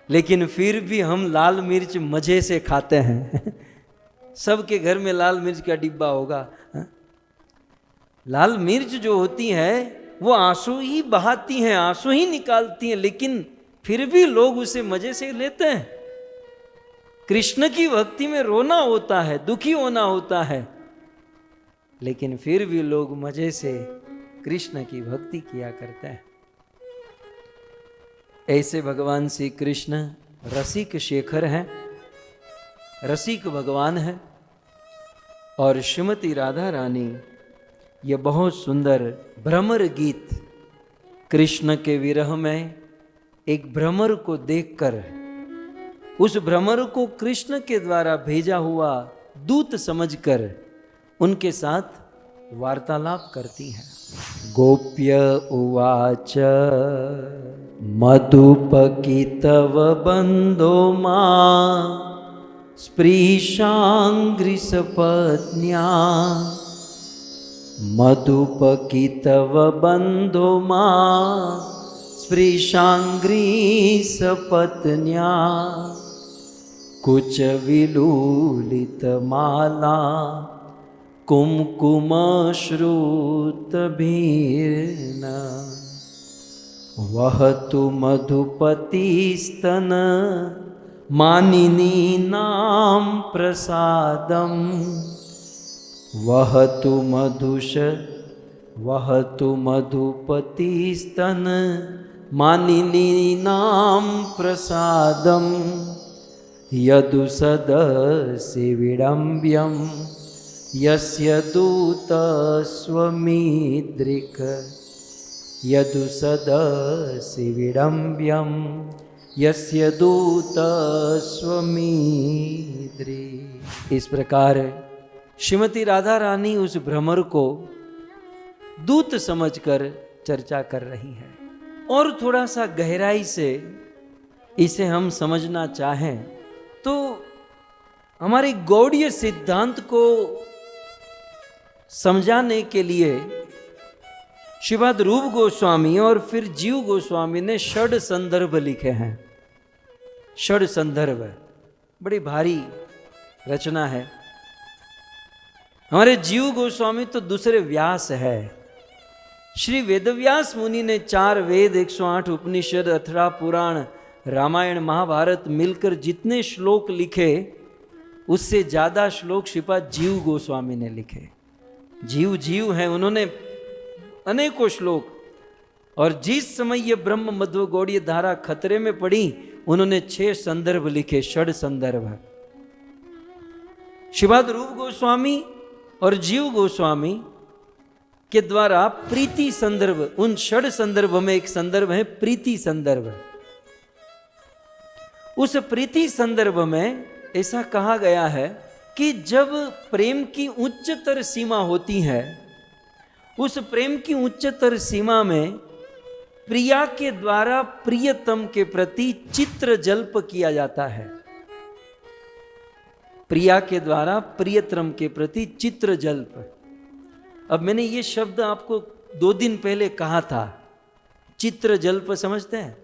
लेकिन फिर भी हम लाल मिर्च मजे से खाते हैं। सबके घर में लाल मिर्च का डिब्बा होगा। लाल मिर्च जो होती है वो आंसू ही बहाती हैं, आंसू ही निकालती हैं, लेकिन फिर भी लोग उसे मजे से लेते हैं। कृष्ण की भक्ति में रोना होता है, दुखी होना होता है, लेकिन फिर भी लोग मजे से कृष्ण की भक्ति किया करते हैं। ऐसे भगवान श्री कृष्ण रसिक शेखर हैं, रसिक भगवान है। और श्रीमती राधा रानी ये बहुत सुंदर भ्रमर गीत, कृष्ण के विरह में एक भ्रमर को देखकर, उस भ्रमर को कृष्ण के द्वारा भेजा हुआ दूत समझकर उनके साथ वार्तालाप करती हैं। गोप्य उवाच मधुपकितव बंधो मां स्पृशांग्रिसपत्न्या मधुपकितव बंधो मां स्पृशांग्री सपत्न्या कुच विलूलित माला कुमकुम श्रुत भीर्न वहतु मधुपति स्तन मानिनी नाम प्रसादम वहतु मधुपति स्तन मानिनी नाम प्रसादम यदु सदसि विडम्ब्यं यस्य दूतस्वमीदृक् यदु सदसि विडम्ब्यं यस्य दूतस्वमीदृक्। इस प्रकार श्रीमती राधा रानी उस भ्रमर को दूत समझकर चर्चा कर रही है। और थोड़ा सा गहराई से इसे हम समझना चाहें तो हमारे गौड़ीय सिद्धांत को समझाने के लिए श्रीपाद रूप गोस्वामी और फिर जीव गोस्वामी ने षड संदर्भ लिखे हैं। षड संदर्भ बड़ी भारी रचना है। हमारे जीव गोस्वामी तो दूसरे व्यास है। श्री वेदव्यास मुनि ने 4 वेद, 108 उपनिषद, 18 पुराण, रामायण, महाभारत मिलकर जितने श्लोक लिखे उससे ज्यादा श्लोक श्रीपाद जीव गोस्वामी ने लिखे। जीव हैं, उन्होंने अनेकों श्लोक। और जिस समय ये ब्रह्म मध्व गौड़ीय धारा खतरे में पड़ी उन्होंने 6 संदर्भ लिखे, षड संदर्भ। श्रीपाद रूप गोस्वामी और जीव गोस्वामी के द्वारा प्रीति संदर्भ, उन षड संदर्भ में एक संदर्भ है प्रीति संदर्भ। उस प्रीति संदर्भ में ऐसा कहा गया है कि जब प्रेम की उच्चतर सीमा होती है, उस प्रेम की उच्चतर सीमा में प्रिया के द्वारा प्रियतम के प्रति चित्र जल्प किया जाता है। प्रिया के द्वारा प्रियतम के प्रति चित्र जल्प। अब मैंने ये शब्द आपको 2 दिन पहले कहा था, चित्र जल्प, समझते हैं?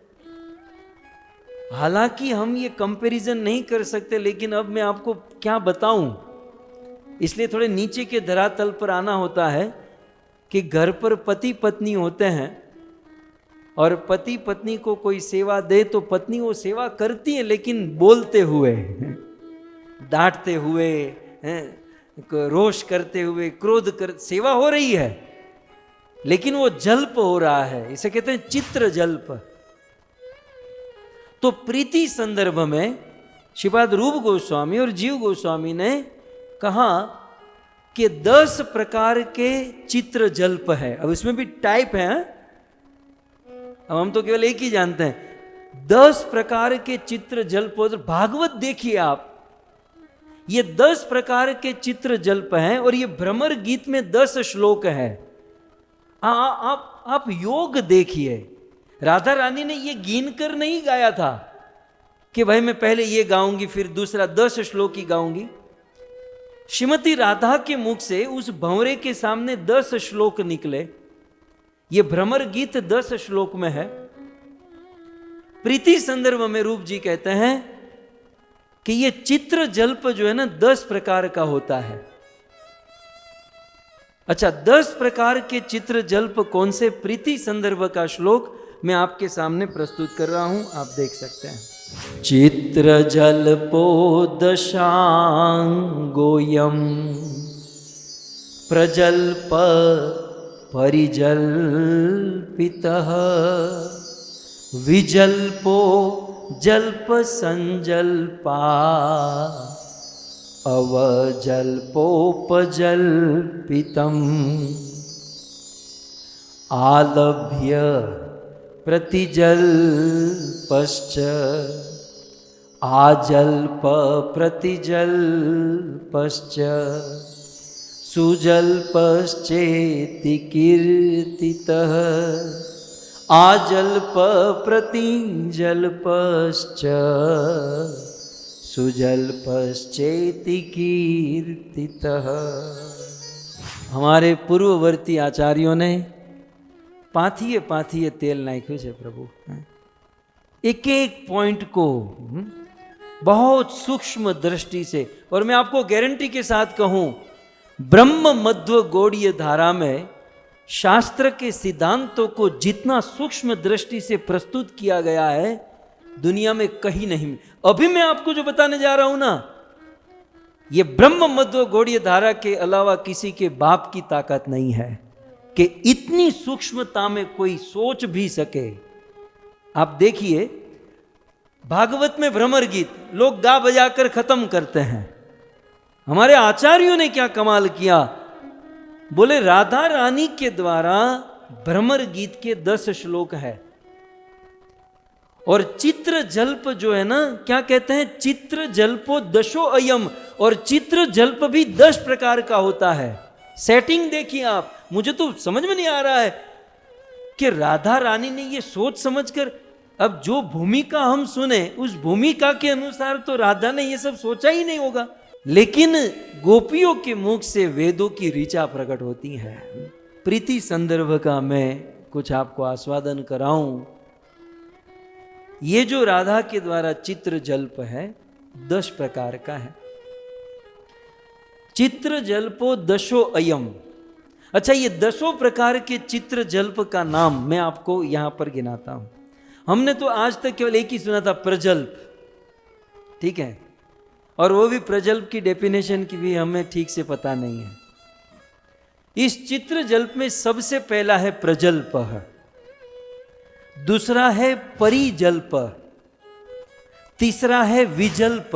हालांकि हम ये कंपैरिजन नहीं कर सकते, लेकिन अब मैं आपको क्या बताऊं, इसलिए थोड़े नीचे के धरातल पर आना होता है कि घर पर पति पत्नी होते हैं और पति पत्नी को कोई सेवा दे तो पत्नी वो सेवा करती है, लेकिन बोलते हुए, डांटते हुए, रोष करते हुए, क्रोध कर सेवा हो रही है, लेकिन वो जल्प हो रहा है। इसे कहते हैं चित्र जल्प। तो प्रीति संदर्भ में श्रीपाद रूप गोस्वामी और जीव गोस्वामी ने कहा कि 10 प्रकार के चित्र जल्प है। अब इसमें भी टाइप है, अब हम तो केवल एक ही जानते हैं। 10 प्रकार के चित्र जल्प। भागवत देखिए आप, ये 10 प्रकार के चित्र जल्प हैं और ये भ्रमर गीत में 10 श्लोक है। आप योग देखिए, राधा रानी ने ये गिन कर नहीं गाया था कि भाई मैं पहले ये गाऊंगी फिर दूसरा 10 श्लोक ही गाऊंगी। श्रीमती राधा के मुख से उस भंवरे के सामने 10 श्लोक निकले। ये भ्रमर गीत 10 श्लोक में है। प्रीति संदर्भ में रूप जी कहते हैं कि ये चित्र जल्प जो है ना 10 प्रकार का होता है। अच्छा, 10 प्रकार के चित्र जल्प कौन से? प्रीति संदर्भ का श्लोक मैं आपके सामने प्रस्तुत कर रहा हूं, आप देख सकते हैं। चित्र जल्पो दशांगोयम प्रजल्प परिजल्पितः विजल्पो जल्प संजल्पा अवजल्पोपजल्पितम् आलभ्य प्रतिजल्पश्च आजल्प प्रतिजल्पश्च सुजल्पश्चेति कीर्तितः आजल्प प्रतिजल्पश्च सुजल्पश्चेति कीर्तितः। हमारे पूर्ववर्ती आचार्यों ने पाथीए पाथीए तेल नाખ્યું છે प्रभु। एक एक पॉइंट को बहुत सूक्ष्म दृष्टि से, और मैं आपको गारंटी के साथ कहूं, ब्रह्म मध्व गौड़ीय धारा में शास्त्र के सिद्धांतों को जितना सूक्ष्म दृष्टि से प्रस्तुत किया गया है दुनिया में कहीं नहीं। अभी मैं आपको जो बताने जा रहा हूं ना, ये ब्रह्म मध्व गौड़ीय धारा के अलावा किसी के बाप की ताकत नहीं है कि इतनी सूक्ष्मता में कोई सोच भी सके। आप देखिए, भागवत में भ्रमर गीत लोग गा बजाकर खत्म करते हैं। हमारे आचार्यों ने क्या कमाल किया, बोले राधा रानी के द्वारा भ्रमर गीत के 10 श्लोक है, और चित्र जल्प जो है ना, क्या कहते हैं, चित्र जल्पो दशो अयम, और चित्र जल्प भी 10 प्रकार का होता है। सेटिंग देखिए आप, मुझे तो समझ में नहीं आ रहा है कि राधा रानी ने ये सोच समझकर, अब जो भूमिका हम सुने उस भूमिका के अनुसार तो राधा ने ये सब सोचा ही नहीं होगा, लेकिन गोपियों के मुख से वेदों की ऋचा प्रकट होती है। प्रीति संदर्भ का मैं कुछ आपको आस्वादन कराऊं। ये जो राधा के द्वारा चित्र जल्प है 10 प्रकार का है। चित्र जल्पो दशो अयम। अच्छा, ये 10 प्रकार के चित्र जल्प का नाम मैं आपको यहां पर गिनाता हूं। हमने तो आज तक केवल एक ही सुना था, प्रजल्प, ठीक है, और वो भी प्रजल्प की डेफिनेशन की भी हमें ठीक से पता नहीं है। इस चित्र जल्प में सबसे पहला है प्रजल्प, दूसरा है परिजल्प, तीसरा है विजल्प,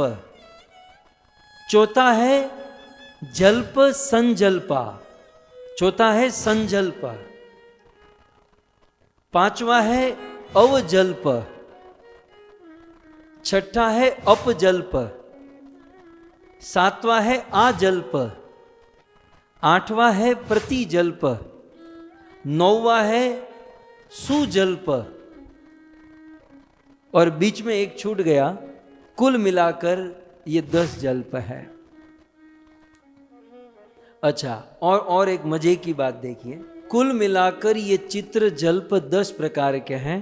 चौथा है जल्प संजल्पा, चौथा है संजल्प, पांचवा है अवजल्प, छठा है अपजल्प, सातवां है आजल्प, आठवां है प्रतिजल्प, नौवां है सुजल्प, और बीच में एक छूट गया। कुल मिलाकर ये 10 जल्प है। अच्छा, और एक मजे की बात देखिए, कुल मिलाकर ये चित्र जल्प 10 प्रकार के हैं,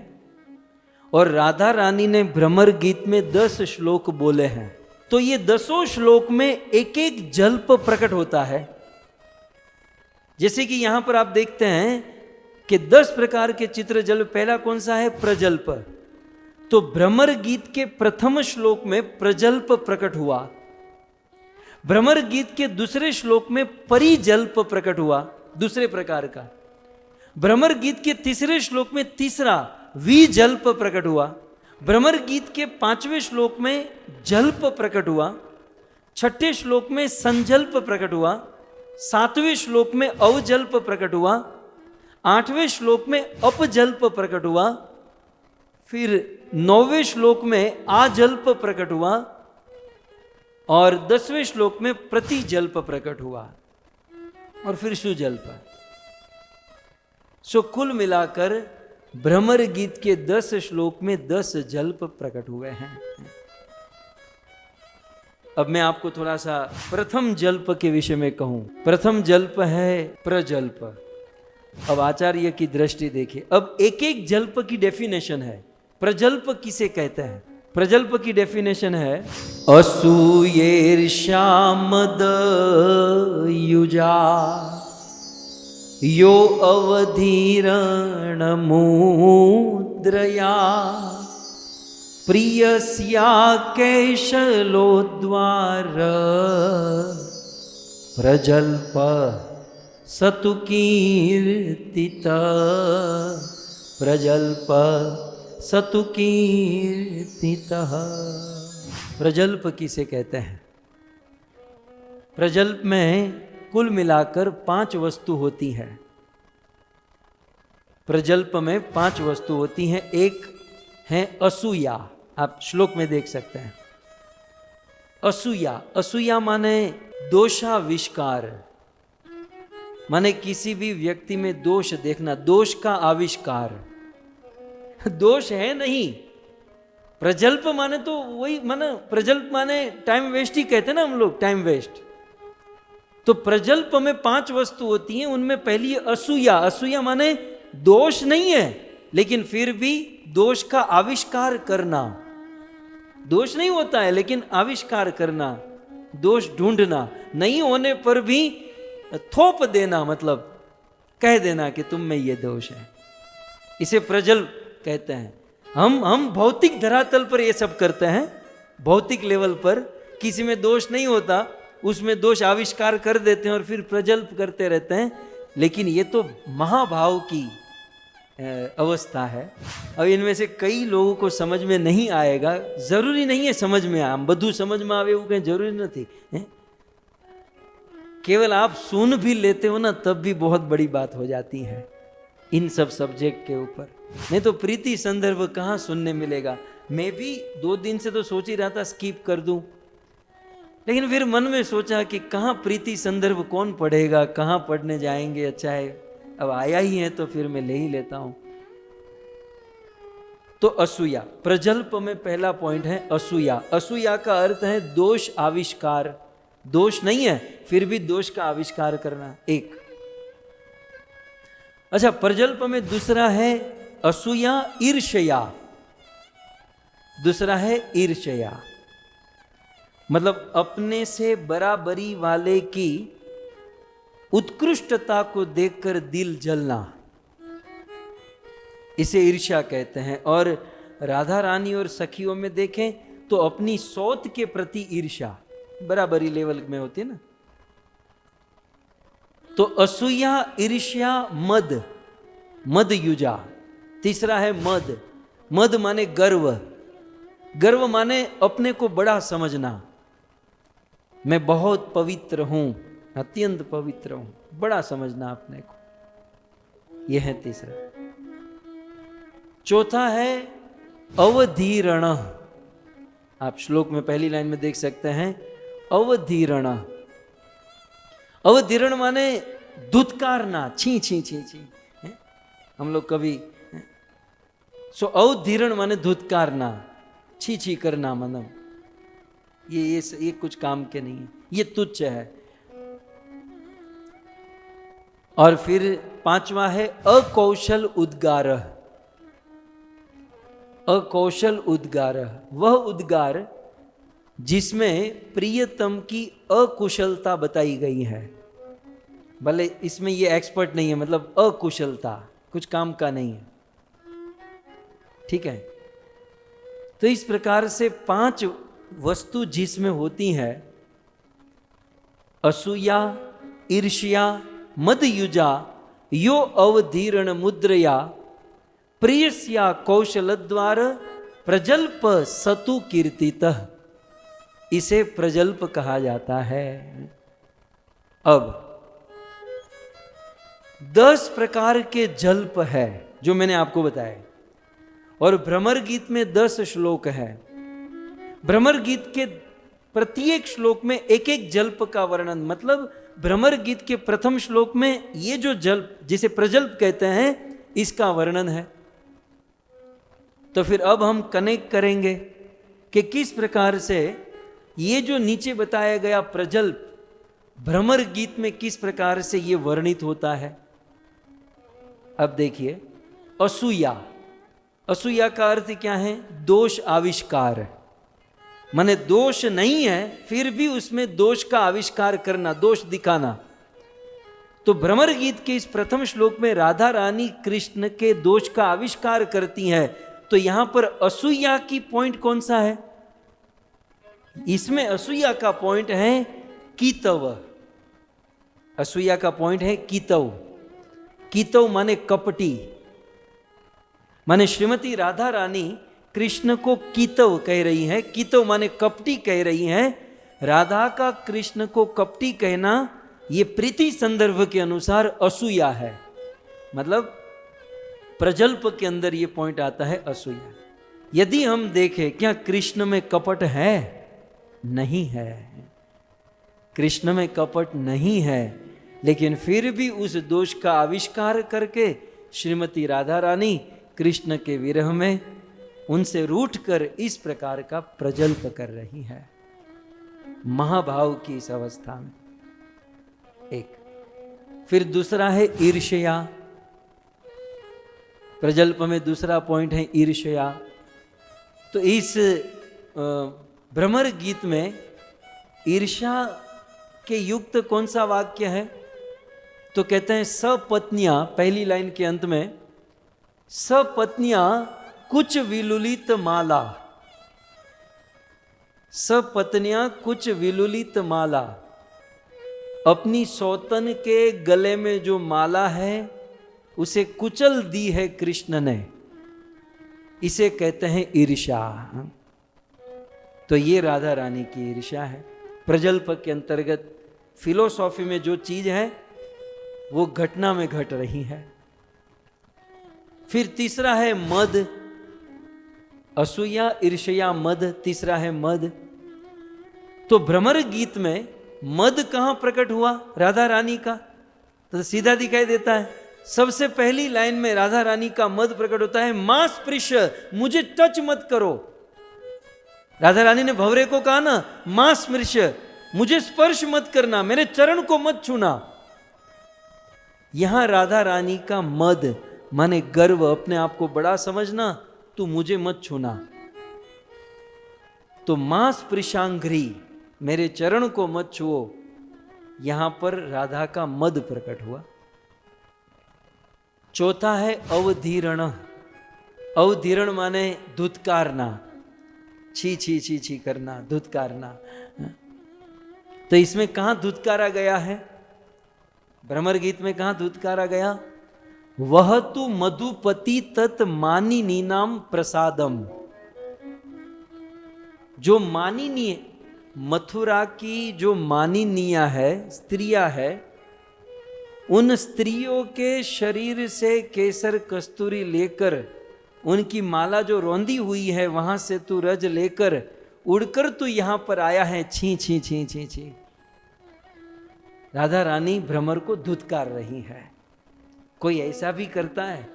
और राधा रानी ने भ्रमर गीत में 10 श्लोक बोले हैं, तो ये 10 श्लोक में एक एक जल्प प्रकट होता है। जैसे कि यहां पर आप देखते हैं कि 10 प्रकार के चित्र जल्प, पहला कौन सा है, प्रजल्प। तो भ्रमर गीत के प्रथम श्लोक में प्रजल्प प्रकट हुआ, भ्रमर गीत के दूसरे श्लोक में परिजल्प प्रकट हुआ, दूसरे प्रकार का। भ्रमर गीत के तीसरे श्लोक में तीसरा विजल्प प्रकट हुआ, भ्रमर गीत के 5वें श्लोक में जल्प प्रकट हुआ, 6ठे श्लोक में संजल्प प्रकट हुआ, 7वें श्लोक में अवजल्प प्रकट हुआ, 8वें श्लोक में अपजल्प प्रकट हुआ, फिर 9वें श्लोक में आजल्प प्रकट हुआ, और 10वें श्लोक में प्रतिजल्प प्रकट हुआ, और फिर सुजल्प। सो कुल मिलाकर भ्रमर गीत के 10 श्लोक में 10 जल्प प्रकट हुए हैं। अब मैं आपको थोड़ा सा प्रथम जल्प के विषय में कहूं। प्रथम जल्प है प्रजल्प। अब आचार्य की दृष्टि देखिए, अब एक एक जल्प की डेफिनेशन है। प्रजल्प किसे कहते हैं? प्रजल्प की डेफिनेशन है असूयेर्षा मद युजा यो अवधीरण मुद्रया प्रियस्या कैशलोद्वार प्रजल्प सतु कीर्तिता प्रजल्प सतु कीर्तिता। प्रजल्प किसे कहते हैं? प्रजल्प में कुल मिलाकर 5 वस्तु होती है। प्रजल्प में 5 वस्तु होती हैं। एक है असूया, आप श्लोक में देख सकते हैं। असूया, असूया माने दोषाविष्कार, माने किसी भी व्यक्ति में दोष देखना, दोष का आविष्कार। दोष है नहीं। प्रजल्प माने तो वही माने, प्रजल्प माने टाइम वेस्ट ही कहते हैं ना हम लोग, टाइम वेस्ट। तो तो प्रजल्प में 5 वस्तु होती हैं, उनमें पहली है असूया। असूया माने दोष नहीं है, लेकिन फिर भी दोष का आविष्कार करना। दोष नहीं होता है लेकिन आविष्कार करना, दोष ढूंढना, नहीं होने पर भी थोप देना, मतलब कह देना कि तुम में ये दोष है, इसे प्रजल्प कहते हैं। हम भौतिक धरातल पर ये सब करते हैं, भौतिक लेवल पर किसी में दोष नहीं होता, उसमें दोष आविष्कार कर देते हैं और फिर प्रजल्प करते रहते हैं। लेकिन ये तो महाभाव की अवस्था है। अब इनमें से कई लोगों को समझ में नहीं आएगा, जरूरी नहीं है समझ में आए, બધું समझ में आवे वो कहीं जरूरी नहीं है। केवल आप सुन भी लेते हो ना, तब भी बहुत बड़ी बात हो जाती है इन सब सब्जेक्ट के ऊपर। नहीं तो प्रीति संदर्भ कहाँ सुनने मिलेगा। मैं भी 2 दिन से तो सोच ही रहा था स्किप कर दूं, लेकिन फिर मन में सोचा कि कहाँ प्रीति संदर्भ कौन पढ़ेगा, कहाँ पढ़ने जाएंगे। अच्छा है अब आया ही है तो फिर मैं ले ही लेता हूं। तो असूया, प्रजल्प में पहला पॉइंट है असूया। असूया का अर्थ है दोष आविष्कार। दोष नहीं है फिर भी दोष का आविष्कार करना, एक। अच्छा, प्रजल्प में दूसरा है असूया ईर्ष्या। दूसरा है ईर्ष्या, मतलब अपने से बराबरी वाले की उत्कृष्टता को देखकर दिल जलना, इसे ईर्ष्या कहते हैं। और राधा रानी और सखियों में देखें तो अपनी सौत के प्रति ईर्ष्या बराबरी लेवल में होती है ना। तो असूया, ईर्ष्या, मद, मद युजा। तीसरा है मद। मद माने गर्व। गर्व माने अपने को बड़ा समझना, मैं बहुत पवित्र हूं, अत्यंत पवित्र हूं, बड़ा समझना अपने को, यह है तीसरा। चौथा है अवधीरण। आप श्लोक में पहली लाइन में देख सकते हैं अवधीरण। अवधीरण माने धुतकारना, छी छी छी छी। हम लोग कभी सो अवधीरण माने धुतकारना, छी छी करना, मतलब ये कुछ काम के नहीं है, ये तुच्छ है। और फिर 5वां है अकौशल उद्गार। अकौशल उद्गार, वह उद्गार जिसमें प्रियतम की अकुशलता बताई गई है। भले इसमें ये एक्सपर्ट नहीं है, मतलब अकुशलता, कुछ काम का नहीं है, ठीक है। तो इस प्रकार से 5 वस्तु जिसमें होती है, असूया, ईर्ष्या, मदयुजा, यो अवधीरण मुद्रया, प्रियस्या कौशल द्वार प्रजल्प सतु कीर्तितः, इसे प्रजल्प कहा जाता है। अब 10 प्रकार के जल्प है जो मैंने आपको बताया, और भ्रमर गीत में 10 श्लोक है। भ्रमर गीत के प्रत्येक श्लोक में एक एक जल्प का वर्णन, मतलब भ्रमर गीत के प्रथम श्लोक में ये जो जल्प जिसे प्रजल्प कहते हैं इसका वर्णन है। तो फिर अब हम कनेक्ट करेंगे कि किस प्रकार से ये जो नीचे बताया गया प्रजल्प भ्रमर गीत में किस प्रकार से ये वर्णित होता है। अब देखिए, असूया, असूया का अर्थ क्या है? दोष आविष्कार, माने दोष नहीं है फिर भी उसमें दोष का आविष्कार करना, दोष दिखाना। तो भ्रमर गीत के इस प्रथम श्लोक में राधा रानी कृष्ण के दोष का आविष्कार करती है। तो यहां पर असूया की पॉइंट कौन सा है? इसमें असूया का पॉइंट है कीतव। असूया का पॉइंट है कीतव। कीतव माने कपटी, माने श्रीमती राधा रानी कृष्ण को कीतव कह रही है। कीतव माने कपटी कह रही है। राधा का कृष्ण को कपटी कहना ये प्रीति संदर्भ के अनुसार असूया है, मतलब प्रजल्प के अंदर ये पॉइंट आता है असूया। यदि हम देखें क्या कृष्ण में कपट है? नहीं है, कृष्ण में कपट नहीं है, लेकिन फिर भी उस दोष का आविष्कार करके श्रीमती राधा रानी कृष्ण के विरह में उनसे रूठकर इस प्रकार का प्रजल्प कर रही है महाभाव की इस अवस्था में। एक। फिर दूसरा है ईर्ष्या। प्रजल्प में दूसरा पॉइंट है ईर्ष्या। तो इस भ्रमर गीत में ईर्ष्या के युक्त कौन सा वाक्य है? तो कहते हैं सपत्नियां, पहली लाइन के अंत में, सपत्नियां कुछ विलुलित माला, सपत्नियां कुछ विलुलित माला, अपनी सौतन के गले में जो माला है उसे कुचल दी है कृष्ण ने, इसे कहते हैं ईर्ष्या। तो ये राधा रानी की ईर्ष्या है। प्रजल्प के अंतर्गत फिलोसॉफी में जो चीज है वो घटना में घट रही है। फिर तीसरा है मद, असूया, ईर्ष्या, मद। तीसरा है मद। तो भ्रमर गीत में मद कहां प्रकट हुआ? राधा रानी का। तो सीधा दिखाई देता है, सबसे पहली लाइन में राधा रानी का मद प्रकट होता है, मां स्पृश, मुझे टच मत करो। राधा रानी ने भंवरे को कहा ना, मां स्पृश, मुझे स्पर्श मत करना, मेरे चरण को मत छूना। यहां राधा रानी का मद माने गर्व, अपने आप को बड़ा समझना, तू मुझे मत छूना। तो मां स्पृशांघ्री, मेरे चरण को मत छुओ, यहां पर राधा का मद प्रकट हुआ। चौथा है अवधीरण। अवधीरण माने धुतकारना, छी छी छी छी करना, धुतकारना। तो इसमें कहां धुतकारा गया है? भ्रमर गीत में कहां धुतकारा गया? वह तु मधुपति तत् मानिनी नाम प्रसादम। जो मानिनी, मथुरा की जो मानिनिया है, स्त्रियां है, उन स्त्रियों के शरीर से केसर कस्तूरी लेकर, उनकी माला जो रौंदी हुई है वहां से तू रज लेकर उड़कर तू यहां पर आया है, छी छी छी छी छी। राधा रानी भ्रमर को धुतकार रही है। कोई ऐसा भी करता है?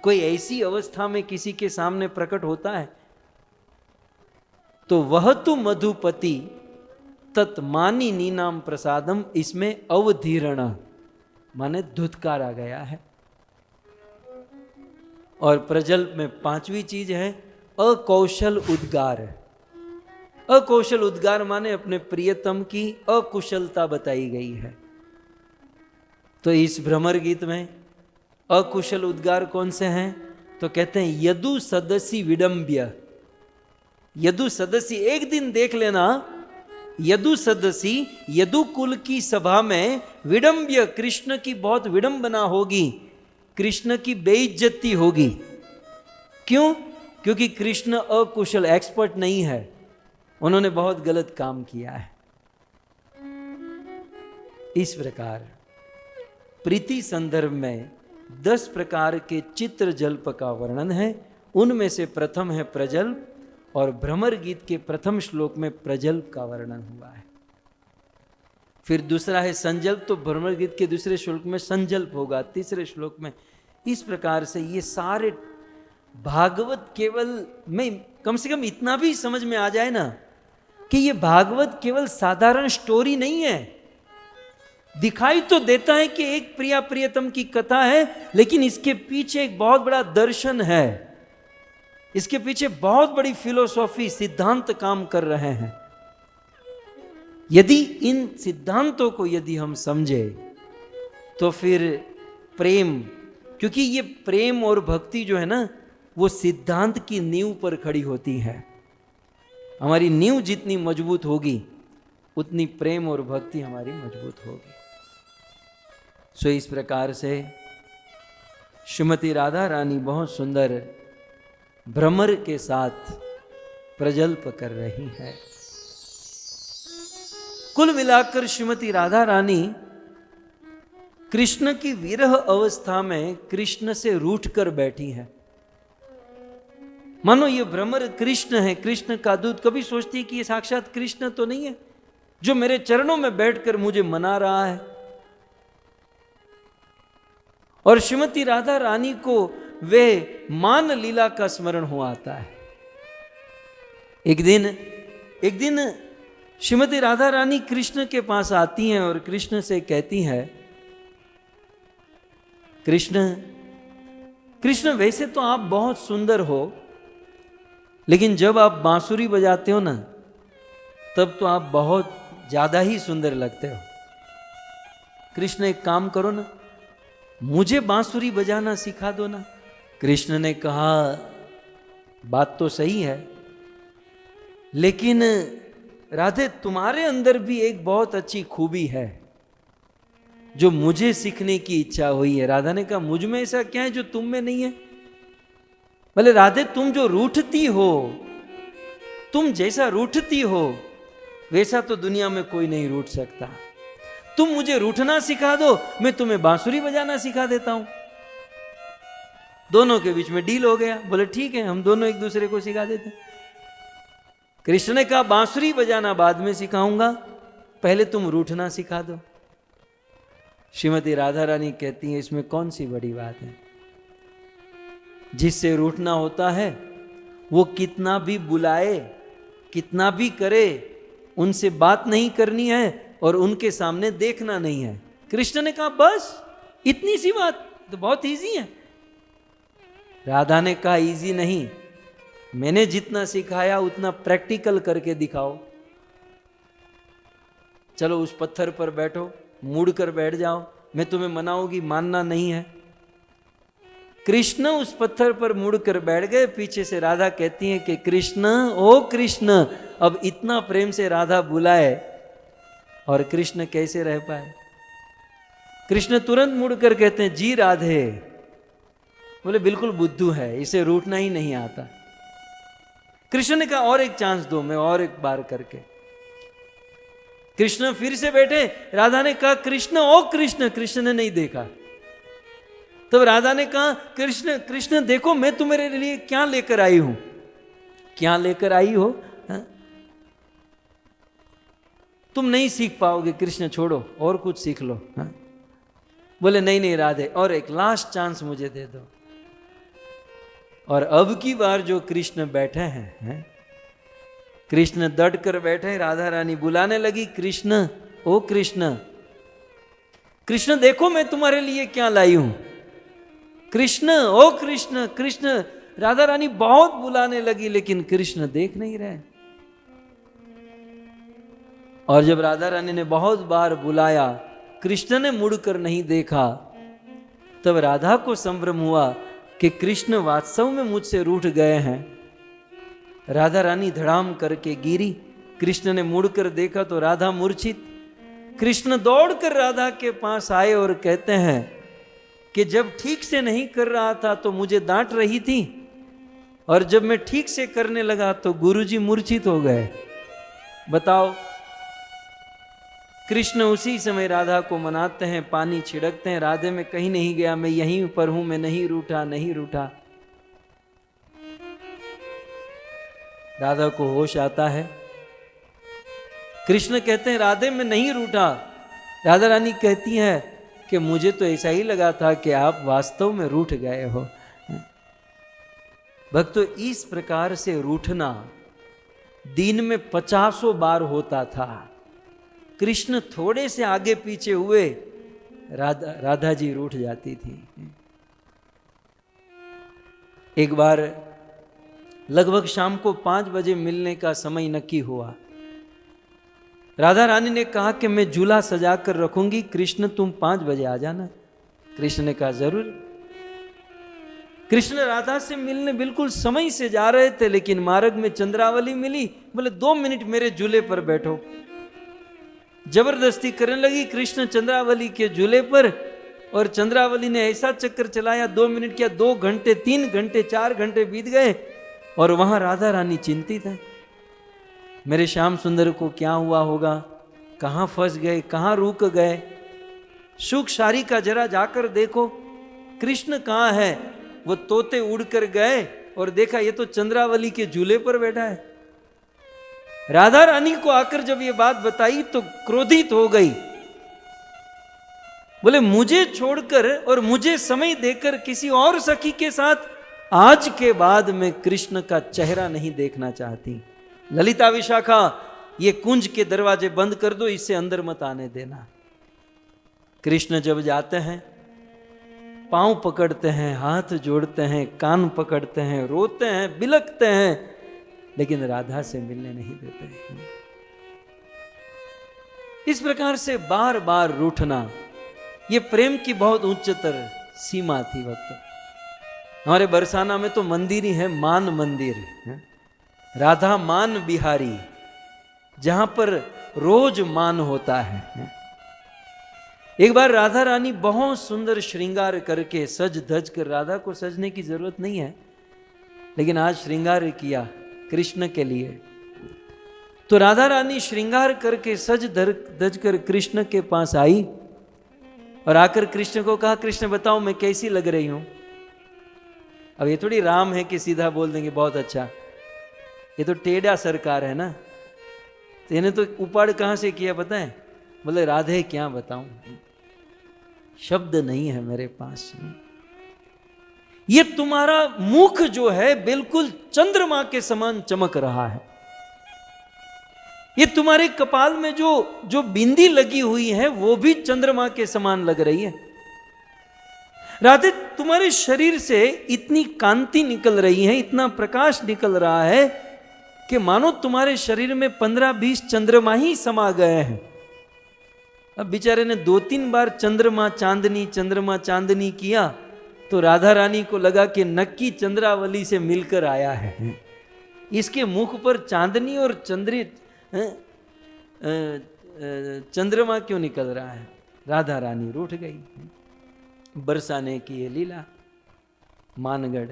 कोई ऐसी अवस्था में किसी के सामने प्रकट होता है? तो वह तु मधुपति तत् मानिनी नाम प्रसादम, इसमें अवधीरण माने धुतकारा गया है। और प्रजल्प में पांचवी चीज है अकौशल उद्गार। अकौशल उद्गार माने अपने प्रियतम की अकुशलता बताई गई है। तो इस भ्रमर गीत में अकुशल उद्गार कौन से हैं? तो कहते हैं यदु सदसी विडंब्य। यदु सदसी, एक दिन देख लेना, यदु सदसी, यदु कुल की सभा में विडंब्य, कृष्ण की बहुत विडंबना होगी, कृष्ण की बेइज्जती होगी। क्यों? क्योंकि कृष्ण अकुशल, एक्सपर्ट नहीं है, उन्होंने बहुत गलत काम किया है। इस प्रकार प्रीति संदर्भ में 10 प्रकार के चित्र जल्प का वर्णन है। उनमें से प्रथम है प्रजल्प, और भ्रमर गीत के प्रथम श्लोक में प्रजल्प का वर्णन हुआ है। फिर दूसरा है संजल्प, तो भ्रमर गीत के दूसरे श्लोक में संजल्प होगा, तीसरे श्लोक में। इस प्रकार से ये सारे भागवत, केवल में कम से कम इतना भी समझ में आ जाए ना कि ये भागवत केवल साधारण स्टोरी नहीं है। दिखाई तो देता है कि एक प्रिया प्रियतम की कथा है, लेकिन इसके पीछे एक बहुत बड़ा दर्शन है, इसके पीछे बहुत बड़ी फिलोसॉफी, सिद्धांत काम कर रहे हैं। यदि इन सिद्धांतों को यदि हम समझे तो फिर प्रेम, क्योंकि ये प्रेम और भक्ति जो है ना, वो सिद्धांत की नींव पर खड़ी होती है। हमारी नींव जितनी मजबूत होगी उतनी प्रेम और भक्ति हमारी मजबूत होगी। सो इस प्रकार से श्रीमती राधा रानी बहुत सुंदर भ्रमर के साथ प्रजल्प कर रही है। कुल मिलाकर श्रीमती राधा रानी कृष्ण की विरह अवस्था में कृष्ण से रूठ कर बैठी है। मानो ये भ्रमर कृष्ण है, कृष्ण का दूत। कभी सोचती है कि ये साक्षात कृष्ण तो नहीं है जो मेरे चरणों में बैठकर मुझे मना रहा है। और श्रीमती राधा रानी को वे मान लीला का स्मरण हो आता है। एक दिन श्रीमती राधा रानी कृष्ण के पास आती हैं और कृष्ण से कहती हैं, कृष्ण कृष्ण वैसे तो आप बहुत सुंदर हो, लेकिन जब आप बांसुरी बजाते हो ना, तब तो आप बहुत ज्यादा ही सुंदर लगते हो। कृष्ण एक काम करो ना, मुझे बांसुरी बजाना सिखा दो ना। कृष्ण ने कहा, बात तो सही है, लेकिन राधे तुम्हारे अंदर भी एक बहुत अच्छी खूबी है जो मुझे सीखने की इच्छा हुई है। राधा ने कहा, मुझ में ऐसा क्या है जो तुम में नहीं है? बोले, राधे तुम जो रूठती हो, तुम जैसा रूठती हो वैसा तो दुनिया में कोई नहीं रूठ सकता। तुम मुझे रूठना सिखा दो, मैं तुम्हें बांसुरी बजाना सिखा देता हूं। दोनों के बीच में डील हो गया। बोले ठीक है, हम दोनों एक दूसरे को सिखा देते हैं। कृष्ण ने कहा, बांसुरी बजाना बाद में सिखाऊंगा, पहले तुम रूठना सिखा दो। श्रीमती राधा रानी कहती हैं, इसमें कौन सी बड़ी बात है? जिससे रूठना होता है वो कितना भी बुलाए, कितना भी करे, उनसे बात नहीं करनी है और उनके सामने देखना नहीं है। कृष्ण ने कहा, बस इतनी सी बात तो बहुत इजी है। राधा ने कहा, इजी नहीं, मैंने जितना सिखाया उतना प्रैक्टिकल करके दिखाओ। चलो उस पत्थर पर बैठो, मुड़ कर बैठ जाओ, मैं तुम्हें मनाऊंगी, मानना नहीं है। कृष्ण उस पत्थर पर मुड़कर बैठ गए। पीछे से राधा कहती है कि कृष्ण, ओ कृष्ण। अब इतना प्रेम से राधा बुलाए और कृष्ण कैसे रह पाए? कृष्ण तुरंत मुड़कर कहते हैं, जी राधे। बोले, बिल्कुल बुद्धू है, इसे रूठना ही नहीं आता। कृष्ण ने कहा, और एक चांस दो, मैं और एक बार करके। कृष्ण फिर से बैठे। राधा ने कहा, कृष्ण, ओ कृष्ण। कृष्ण ने नहीं देखा। तब राधा ने कहा, कृष्ण कृष्ण देखो, मैं तुम्हारे लिए क्या लेकर आई हूं। क्या लेकर आई हो? हा? तुम नहीं सीख पाओगे कृष्ण, छोड़ो, और कुछ सीख लो। हा? बोले, नहीं नहीं राधे, और एक लास्ट चांस मुझे दे दो। और अब की बार जो कृष्ण बैठे हैं, कृष्ण दट कर बैठे। राधा रानी बुलाने लगी, कृष्ण, ओ कृष्ण। कृष्ण देखो, मैं तुम्हारे लिए क्या लाई हूं। कृष्ण, ओ कृष्ण। कृष्ण, राधा रानी बहुत बुलाने लगी, लेकिन कृष्ण देख नहीं रहे। और जब राधा रानी ने बहुत बार बुलाया, कृष्ण ने मुड़कर नहीं देखा, तब राधा को संभ्रम हुआ कि कृष्ण वास्तव में मुझसे रूठ गए हैं। राधा रानी धड़ाम करके गिरी। कृष्ण ने मुड़कर देखा तो राधा मूर्छित। कृष्ण दौड़कर राधा के पास आए और कहते हैं कि जब ठीक से नहीं कर रहा था तो मुझे डांट रही थी, और जब मैं ठीक से करने लगा तो गुरुजी मूर्छित हो गए। बताओ। कृष्ण उसी समय राधा को मनाते हैं, पानी छिड़कते हैं। राधे में कहीं नहीं गया, मैं यहीं पर हूं, मैं नहीं रूठा, नहीं रूठा। राधा को होश आता है। कृष्ण कहते हैं, राधे में नहीं रूठा। राधा रानी कहती हैं कि मुझे तो ऐसा ही लगा था कि आप वास्तव में रूठ गए हो। भक्तों, इस प्रकार से रूठना दिन में 50 बार होता था। कृष्ण थोड़े से आगे पीछे हुए, राधा जी रूठ जाती थी। एक बार लगभग शाम को 5 बजे मिलने का समय नक्की हुआ। राधा रानी ने कहा कि मैं झूला सजा कर रखूंगी, कृष्ण तुम 5 बजे आ जाना। कृष्ण ने कहा, जरूर। कृष्ण राधा से मिलने बिल्कुल समय से जा रहे थे, लेकिन मार्ग में चंद्रावली मिली। बोले, 2 मिनट मेरे झूले पर बैठो। जबरदस्ती करने लगी कृष्ण चंद्रावली के झूले पर, और चंद्रावली ने ऐसा चक्कर चलाया, 2 मिनट क्या 2 घंटे, 3 घंटे, 4 घंटे बीत गए। और वहां राधा रानी चिंतित है, मेरे श्याम सुंदर को क्या हुआ होगा, कहां फंस गए, कहां रुक गए। सुख सारी का जरा जाकर देखो, कृष्ण कहां है। वो तोते उड़कर गए और देखा ये तो चंद्रावली के झूले पर बैठा है। राधा रानी को आकर जब ये बात बताई तो क्रोधित हो गई। बोले, मुझे छोड़कर और मुझे समय देकर किसी और सखी के साथ आज के बाद मैं कृष्ण का चेहरा नहीं देखना चाहती। ललिता विशाखा ये कुंज के दरवाजे बंद कर दो, इससे अंदर मत आने देना। कृष्ण जब जाते हैं, पांव पकड़ते हैं, हाथ जोड़ते हैं, कान पकड़ते हैं, रोते हैं, बिलखते हैं, लेकिन राधा से मिलने नहीं देते। इस प्रकार से बार बार रूठना, ये प्रेम की बहुत उच्चतर सीमा थी भक्तों। हमारे बरसाना में तो मंदिर ही है, मान मंदिर है, राधा मान बिहारी, जहां पर रोज मान होता है। एक बार राधा रानी बहुत सुंदर श्रृंगार करके सज धज कर, राधा को सजने की जरूरत नहीं है, लेकिन आज श्रृंगार किया कृष्ण के लिए, तो राधा रानी श्रृंगार करके सज धज कर कृष्ण के पास आई और आकर कृष्ण को कहा, कृष्ण बताओ मैं कैसी लग रही हूं। अब ये थोड़ी राम है कि सीधा बोल देंगे बहुत अच्छा, ये तो टेढ़ा सरकार है ना, तो इन्हें तो उपाड़ कहां से किया पता है, बोले राधे क्या बताऊं, शब्द नहीं है मेरे पास। ये तुम्हारा मुख जो है बिल्कुल चंद्रमा के समान चमक रहा है, ये तुम्हारे कपाल में जो बिंदी लगी हुई है वो भी चंद्रमा के समान लग रही है। राधे तुम्हारे शरीर से इतनी कांति निकल रही है, इतना प्रकाश निकल रहा है कि मानो तुम्हारे शरीर में 15-20 चंद्रमा ही समा गए हैं। अब बेचारे ने 2-3 बार चंद्रमा चांदनी किया, तो राधा रानी को लगा कि नक्की चंद्रावली से मिलकर आया है। इसके मुख पर चांदनी और चंद्रमा क्यों निकल रहा है। राधा रानी रूठ गई। बरसाने की ये लीला मानगढ़।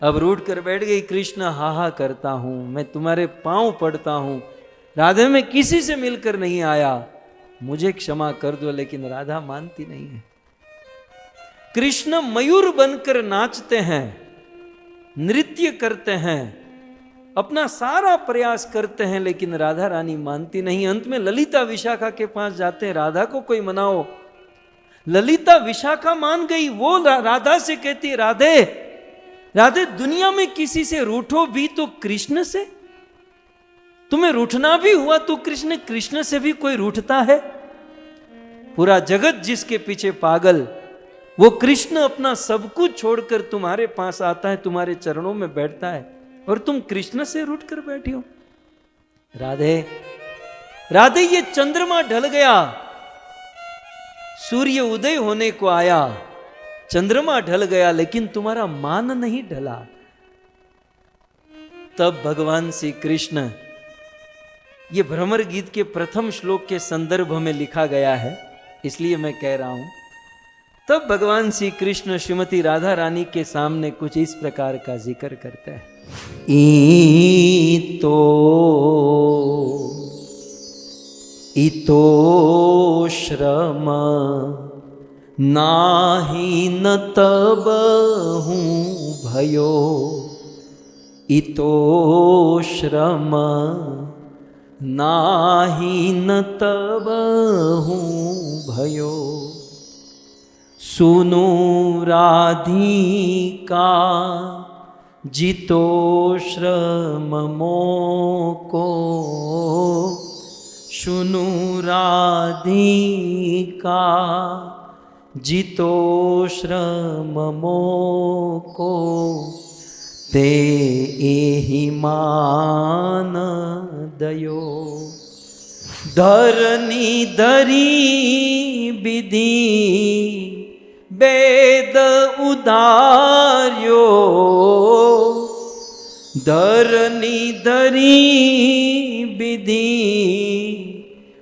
अब रूठ कर बैठ गई। कृष्ण हाहा करता हूं, मैं तुम्हारे पांव पड़ता हूं, राधे मैं किसी से मिलकर नहीं आया, मुझे क्षमा कर दो। लेकिन राधा मानती नहीं है। कृष्ण मयूर बनकर नाचते हैं, नृत्य करते हैं, अपना सारा प्रयास करते हैं, लेकिन राधा रानी मानती नहीं। अंत में ललिता विशाखा के पास जाते हैं, राधा को कोई मनाओ। ललिता विशाखा मान गई। वो राधा से कहती, राधे राधे दुनिया में किसी से रूठो भी तो कृष्ण से, तुम्हें रूठना भी हुआ तो कृष्ण से भी कोई रूठता है। पूरा जगत जिसके पीछे पागल, वो कृष्ण अपना सब कुछ छोड़कर तुम्हारे पास आता है, तुम्हारे चरणों में बैठता है, और तुम कृष्ण से रूठ कर बैठी हो। राधे राधे ये चंद्रमा ढल गया, सूर्य उदय होने को आया, चंद्रमा ढल गया, लेकिन तुम्हारा मान नहीं ढला। तब भगवान श्री कृष्ण, ये भ्रमर गीत के प्रथम श्लोक के संदर्भ में लिखा गया है, इसलिए मैं कह रहा हूं। तब भगवान श्री कृष्ण श्रीमती राधा रानी के सामने कुछ इस प्रकार का जिक्र करते हैं। इतो श्रम नाही न तब हूँ भयो, इतो श्रम नाही न तब हूँ भयो। सुनो राधिका जितो श्रम मोको, सुनो राधिका जितो श्रम मोको, ते एहि मान दयो। धरनी धरी विधि वेद उदार्यो, धरनी धरी विधि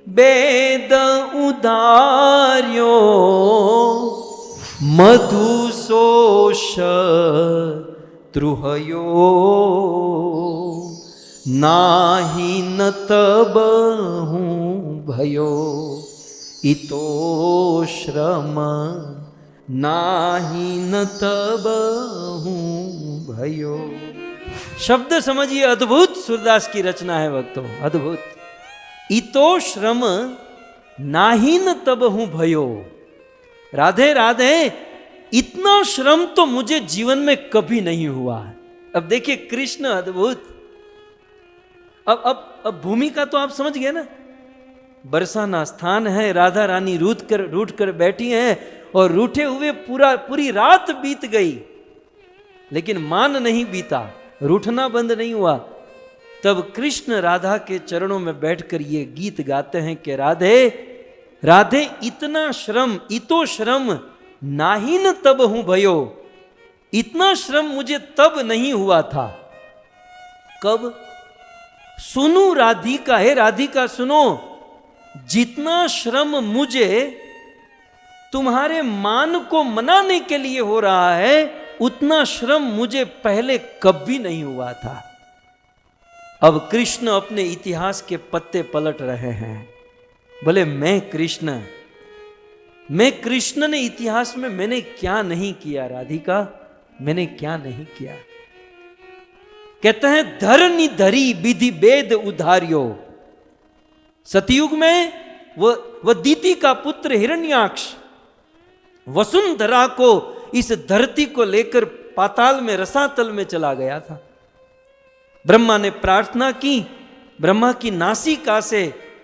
वेद उदार्यो। मधुशोष त्रुहयो, नाही न तब हूँ भयो। इतो श्रम नाही न तब हूँ भयो। शब्द समझिए, अद्भुत सूरदास की रचना है भक्तों, अद्भुत। इतो श्रम नाही न तब हूँ भयो। राधे राधे इतना श्रम तो मुझे जीवन में कभी नहीं हुआ। अब देखिए कृष्ण अद्भुत, अब भूमिका तो आप समझ गए ना। बरसाना स्थान है, राधा रानी रूठ कर बैठी हैं और रूठे हुए पूरी रात बीत गई, लेकिन मान नहीं बीता, रूठना बंद नहीं हुआ। तब कृष्ण राधा के चरणों में बैठकर ये गीत गाते हैं कि राधे राधे इतना श्रम इतो श्रम नाही न तब हूं भयो, इतना श्रम मुझे तब नहीं हुआ था। कब? सुनो राधिका, हे राधिका सुनो, जितना श्रम मुझे तुम्हारे मान को मनाने के लिए हो रहा है, उतना श्रम मुझे पहले कभी नहीं हुआ था। अब कृष्ण अपने इतिहास के पत्ते पलट रहे हैं। बोले मैं कृष्ण ने इतिहास में मैंने क्या नहीं किया राधिका, मैंने क्या नहीं किया। कहते हैं धरनी धरी विधि वेद उधार्यो। सतयुग में वह दीति का पुत्र हिरण्याक्ष वसुंधरा को, इस धरती को लेकर पाताल में रसातल में चला गया था। ब्रह्मा ने प्रार्थना की, ब्रह्मा की नासिका से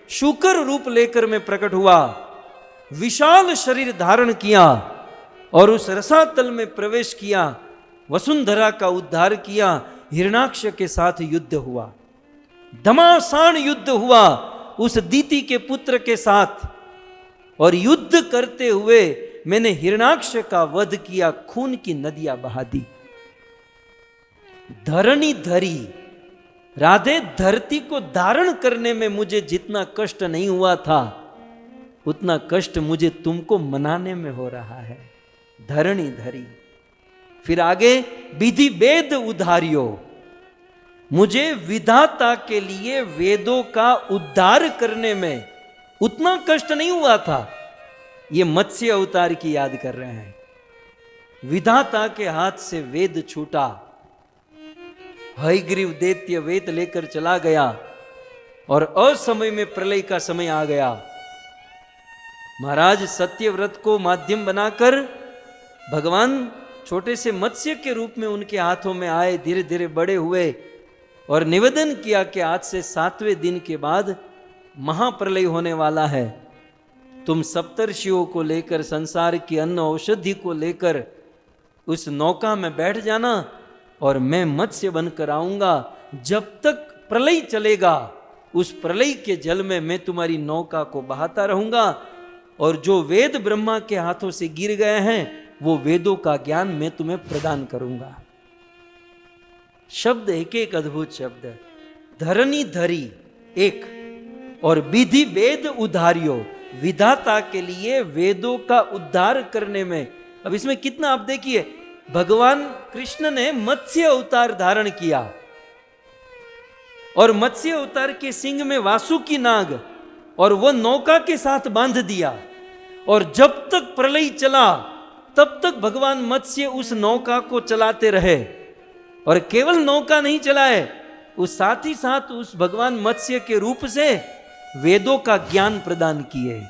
शूकर रूप लेकर मैं प्रकट हुआ, विशाल शरीर धारण किया और उस रसातल में प्रवेश किया, वसुंधरा का उद्धार किया, हिरण्याक्ष के साथ युद्ध हुआ, घमासान युद्ध हुआ उस दीति के पुत्र के साथ, और युद्ध करते हुए मैंने हिरण्याक्ष का वध किया, खून की नदियां बहा दी। धरणी धरी, राधे धरती को धारण करने में मुझे जितना कष्ट नहीं हुआ था, उतना कष्ट मुझे तुमको मनाने में हो रहा है। धरणी धरी, फिर आगे विधि वेद उधार्यो, मुझे विधाता के लिए वेदों का उद्धार करने में उतना कष्ट नहीं हुआ था। ये मत्स्य अवतार की याद कर रहे हैं। विधाता के हाथ से वेद छूटा, हयग्रीव दैत्य वेद लेकर चला गया और असमय में प्रलय का समय आ गया। महाराज सत्यव्रत को माध्यम बनाकर भगवान छोटे से मत्स्य के रूप में उनके हाथों में आए, धीरे धीरे बड़े हुए और निवेदन किया कि आज से 7वें दिन के बाद महाप्रलय होने वाला है। तुम सप्तर्षियों को लेकर, संसार की अन्न औषधि को लेकर उस नौका में बैठ जाना और मैं मत्स्य बनकर आऊंगा। जब तक प्रलय चलेगा उस प्रलय के जल में मैं तुम्हारी नौका को बहाता रहूंगा, और जो वेद ब्रह्मा के हाथों से गिर गए हैं वो वेदों का ज्ञान मैं तुम्हें प्रदान करूंगा। शब्द एक एक अद्भुत शब्द। धरनी धरी एक, और विधि वेद उधार्यो, विधाता के लिए वेदों का उद्धार करने में। अब इसमें कितना आप देखिए, भगवान कृष्ण ने मत्स्य अवतार धारण किया और मत्स्य अवतार के सिंग में वासुकी नाग, और वह नौका के साथ बांध दिया, और जब तक प्रलय चला तब तक भगवान मत्स्य उस नौका को चलाते रहे। और केवल नौका नहीं चलाए, उस साथ ही साथ उस भगवान मत्स्य के रूप से वेदों का ज्ञान प्रदान किए।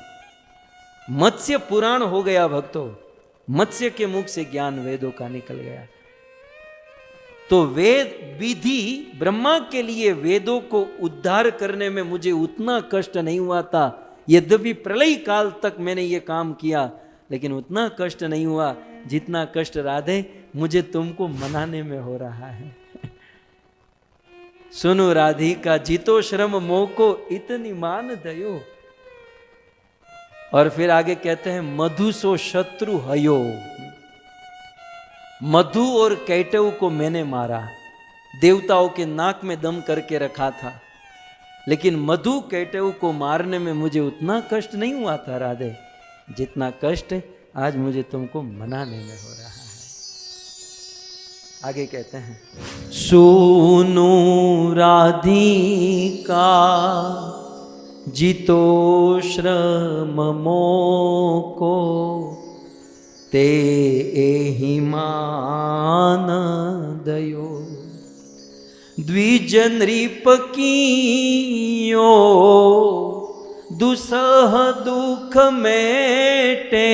मत्स्य पुराण हो गया भक्तों, मत्स्य के मुख से ज्ञान वेदों का निकल गया। तो वेद विधि ब्रह्मा के लिए वेदों को उद्धार करने में मुझे उतना कष्ट नहीं हुआ था। यद्यपि प्रलय काल तक मैंने ये काम किया, लेकिन उतना कष्ट नहीं हुआ जितना कष्ट राधे मुझे तुमको मनाने में हो रहा है। सुनो राधिका जितो श्रम मोह को इतनी मान दयो। और फिर आगे कहते हैं मधु सो शत्रु हयो। मधु और कैटव को मैंने मारा, देवताओं के नाक में दम करके रखा था, लेकिन मधु कैटव को मारने में मुझे उतना कष्ट नहीं हुआ था राधे जितना कष्ट आज मुझे तुमको मनाने में हो रहा है। आगे कहते हैं सुनो राधिका जितो श्रम मोको ते एहि मान दयो। द्विज नृप कीयो दुसह दुख मेटे।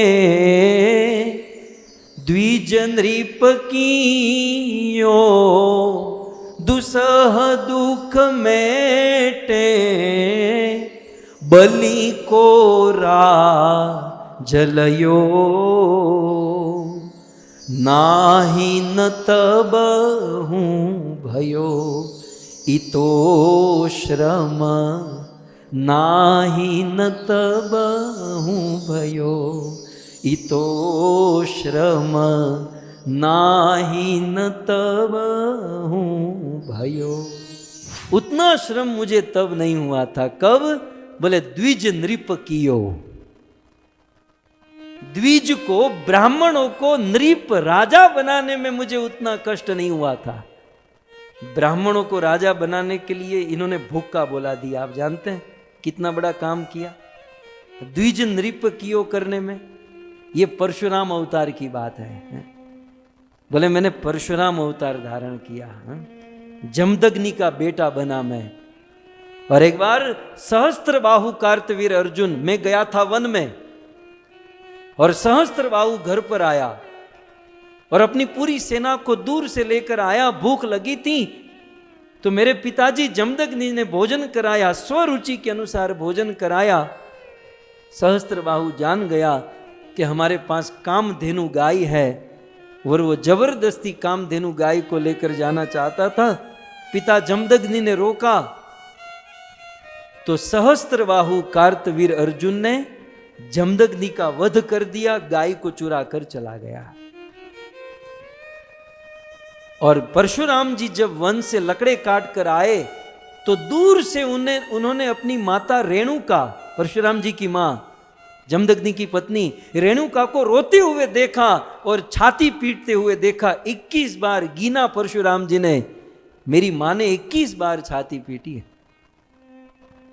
द्विज नृप कीयो दुसह दुख मेटे बलि को जलयो नाही न तब हूँ भयो इतो श्रम नाही न तब हूँ भयो इतो श्रम नाही न तब हूँ भयो। उतना श्रम मुझे तब नहीं हुआ था। कब? बोले द्विज नृप कियो। द्विज को, ब्राह्मणों को नृप राजा बनाने में मुझे उतना कष्ट नहीं हुआ था। ब्राह्मणों को राजा बनाने के लिए इन्होंने भूखा बोला दिया। आप जानते हैं कितना बड़ा काम किया द्विज नृप कियो करने में। ये परशुराम अवतार की बात है। बोले मैंने परशुराम अवतार धारण किया, जमदग्नि का बेटा बना मैं। और एक बार सहस्त्रबाहु कार्तवीर अर्जुन, मैं गया था वन में और सहस्त्रबाहु घर पर आया और अपनी पूरी सेना को दूर से लेकर आया। भूख लगी थी तो मेरे पिताजी जमदग्नि ने भोजन कराया, स्वरुचि के अनुसार भोजन कराया। सहस्त्रबाहु जान गया कि हमारे पास कामधेनु गाय है और वो जबरदस्ती कामधेनु गाय को लेकर जाना चाहता था। पिता जमदग्नि ने रोका तो सहस्त्रबाहु कार्तवीर अर्जुन ने जमदग्नि का वध कर दिया, गाय को चुरा कर चला गया। और परशुराम जी जब वन से लकड़े काट कर आए तो दूर से उन्होंने अपनी माता रेणुका, परशुराम जी की मां, जमदग्नि की पत्नी रेणुका को रोते हुए देखा और छाती पीटते हुए देखा। 21 बार गिना परशुराम जी ने, मेरी मां ने 21 बार छाती पीटी है।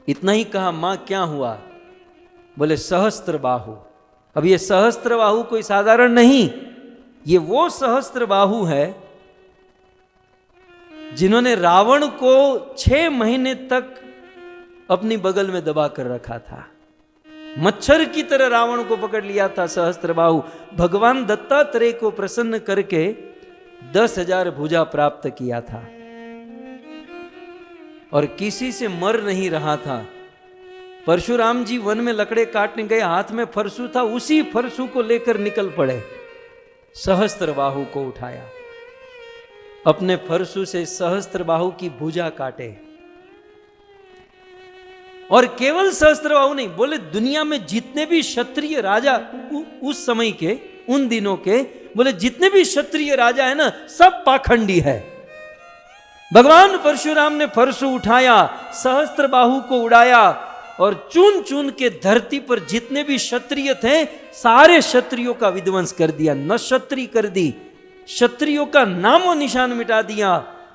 इतना ही कहा, मां क्या हुआ? बोले सहस्त्रबाहु। अब ये सहस्त्रबाहु कोई साधारण नहीं, ये वो सहस्त्रबाहु है जिन्होंने रावण को 6 महीने तक अपनी बगल में दबा कर रखा था। मच्छर की तरह रावण को पकड़ लिया था सहस्त्रबाहु। भगवान दत्तात्रेय को प्रसन्न करके 10,000 भुजा प्राप्त किया था और किसी से मर नहीं रहा था। परशुराम जी वन में लकड़े काटने गए, हाथ में फरसू था, उसी फरसू को लेकर निकल पड़े। सहस्त्रबाहु को उठाया, अपने फरसू से सहस्त्रबाहु की भुजा काटे। और केवल सहस्त्रबाहु नहीं, बोले दुनिया में जितने भी क्षत्रिय राजा उस समय के, उन दिनों के, बोले जितने भी क्षत्रिय राजा है ना, सब पाखंडी है। भगवान परशुराम ने फरसू उठाया, सहस्त्रबाहु को उड़ाया और चुन चुन के धरती पर जितने भी क्षत्रिय थे सारे क्षत्रियों का विध्वंस कर दिया, नक्षत्री कर दी, क्षत्रियों का नामो निशान मिटा दिया।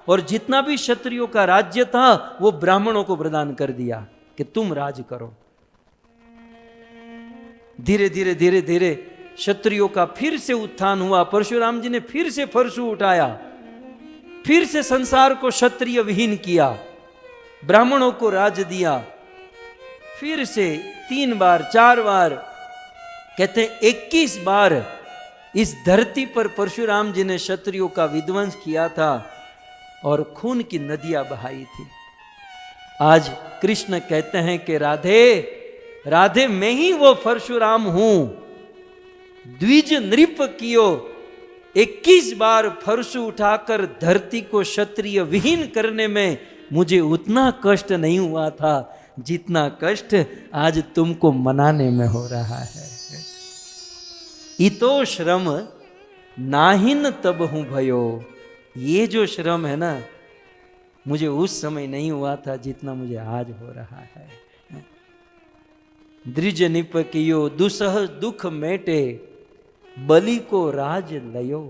और जितना भी क्षत्रियों का राज्य था वो ब्राह्मणों को प्रदान कर दिया कि तुम राज करो। धीरे धीरे धीरे धीरे क्षत्रियों का फिर से उत्थान हुआ। परशुराम जी ने फिर से फरसू उठाया, फिर से संसार को क्षत्रिय विहीन किया, ब्राह्मणों को राज दिया। फिर से 3 बार 4 बार, कहते 21 बार इस धरती पर परशुराम जी ने क्षत्रियों का विध्वंस किया था और खून की नदियां बहाई थी। आज कृष्ण कहते हैं कि राधे राधे मैं ही वो परशुराम हूं, द्विज नृप कियो। 21 बार फरसू उठाकर धरती को क्षत्रिय विहीन करने में मुझे उतना कष्ट नहीं हुआ था जितना कष्ट आज तुमको मनाने में हो रहा है। इतो श्रम नाहिन तब हूं भयो। ये जो श्रम है ना, मुझे उस समय नहीं हुआ था जितना मुझे आज हो रहा है। द्विज निप कियो दुसह दुख मेटे, बलि को राज लयो।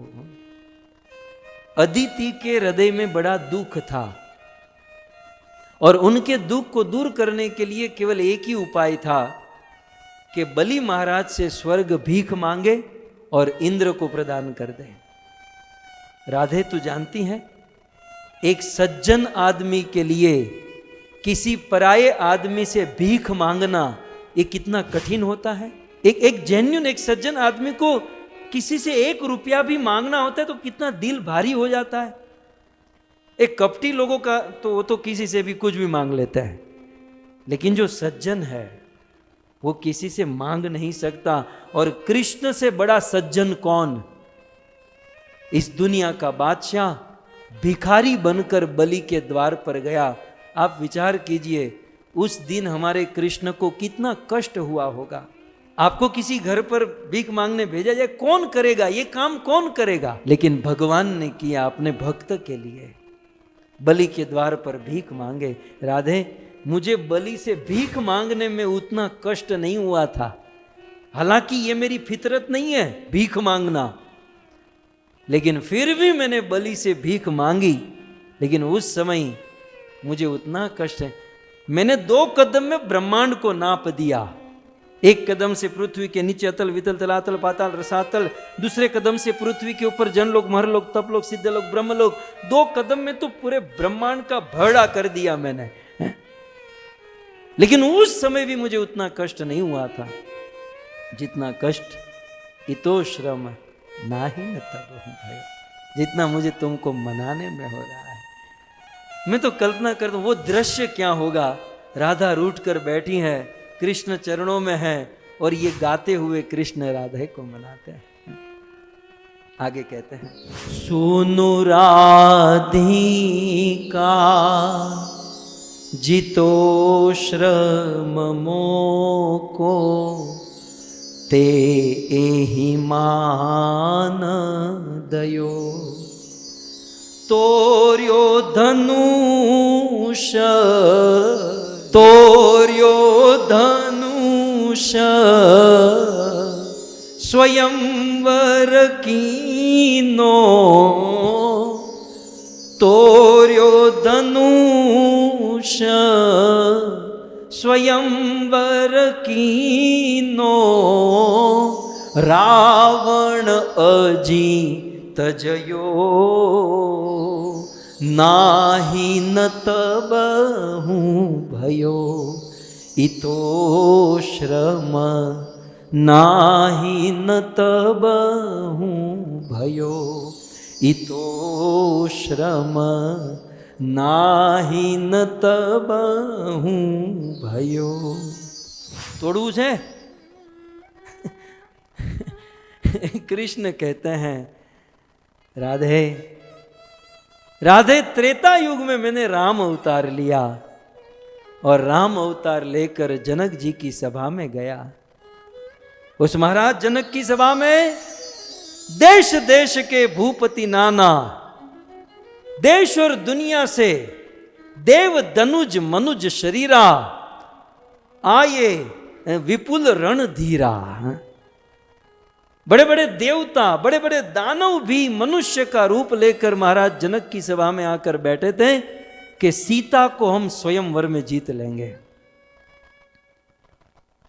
अदिति के हृदय में बड़ा दुख था और उनके दुख को दूर करने के लिए केवल एक ही उपाय था कि बलि महाराज से स्वर्ग भीख मांगे और इंद्र को प्रदान कर दे। राधे तू जानती है, एक सज्जन आदमी के लिए किसी पराये आदमी से भीख मांगना ये कितना कठिन होता है। एक जेन्युइन, एक सज्जन आदमी को किसी से 1 रुपया भी मांगना होता है तो कितना दिल भारी हो जाता है। एक कपटी लोगों का तो वो तो किसी से भी कुछ भी मांग लेता है, लेकिन जो सज्जन है वो किसी से मांग नहीं सकता। और कृष्ण से बड़ा सज्जन कौन? इस दुनिया का बादशाह भिखारी बनकर बलि के द्वार पर गया। आप विचार कीजिए, उस दिन हमारे कृष्ण को कितना कष्ट हुआ होगा। आपको किसी घर पर भीख मांगने भेजा जाए, कौन करेगा ये काम? कौन करेगा? लेकिन भगवान ने किया अपने भक्त के लिए, बलि के द्वार पर भीख मांगे। राधे, मुझे बलि से भीख मांगने में उतना कष्ट नहीं हुआ था, हालांकि ये मेरी फितरत नहीं है भीख मांगना, लेकिन फिर भी मैंने बलि से भीख मांगी। लेकिन उस समय मुझे उतना कष्ट है, मैंने 2 कदम में ब्रह्मांड को नाप दिया। 1 कदम से पृथ्वी के नीचे अतल वितल तलातल पाताल रसातल, दूसरे कदम से पृथ्वी के ऊपर जनलोक महरलोक तपलोक सिद्धलोक ब्रह्मलोक। 2 कदम में तो पूरे ब्रह्मांड का भरड़ा कर दिया मैंने। लेकिन उस समय भी मुझे उतना कष्ट नहीं हुआ था जितना कष्ट इतो श्रम नाही न तब भयो, जितना मुझे तुमको मनाने में हो रहा है। मैं तो कल्पना करता हूं वो दृश्य क्या होगा। राधा रूठ कर बैठी है, कृष्ण चरणों में है, और ये गाते हुए कृष्ण राधे को मनाते हैं। आगे कहते हैं, सुनु राधिका जितो श्रम मोको, ते एहि मान दयो, तोर्यो धनुष, तोर्यो धनुष, स्वयंवर कीनो, तोर्यो धनुष, स्वयंवर कीनो, रावण अजीत जयो, नाही न तबहु भयो, इतो श्रम नाही न तबहु भयो, इतो श्रम नाही न तबहु भयो। तोड़ू है। कृष्ण कहते हैं, राधे राधे, त्रेता युग में मैंने राम अवतार लिया, और राम अवतार लेकर जनक जी की सभा में गया। उस महाराज जनक की सभा में देश देश के भूपति नाना, देश और दुनिया से देव दनुज मनुज शरीरा, आए विपुल रणधीरा। बड़े बड़े देवता, बड़े बड़े दानव भी मनुष्य का रूप लेकर महाराज जनक की सभा में आकर बैठे थे कि सीता को हम स्वयंवर में जीत लेंगे।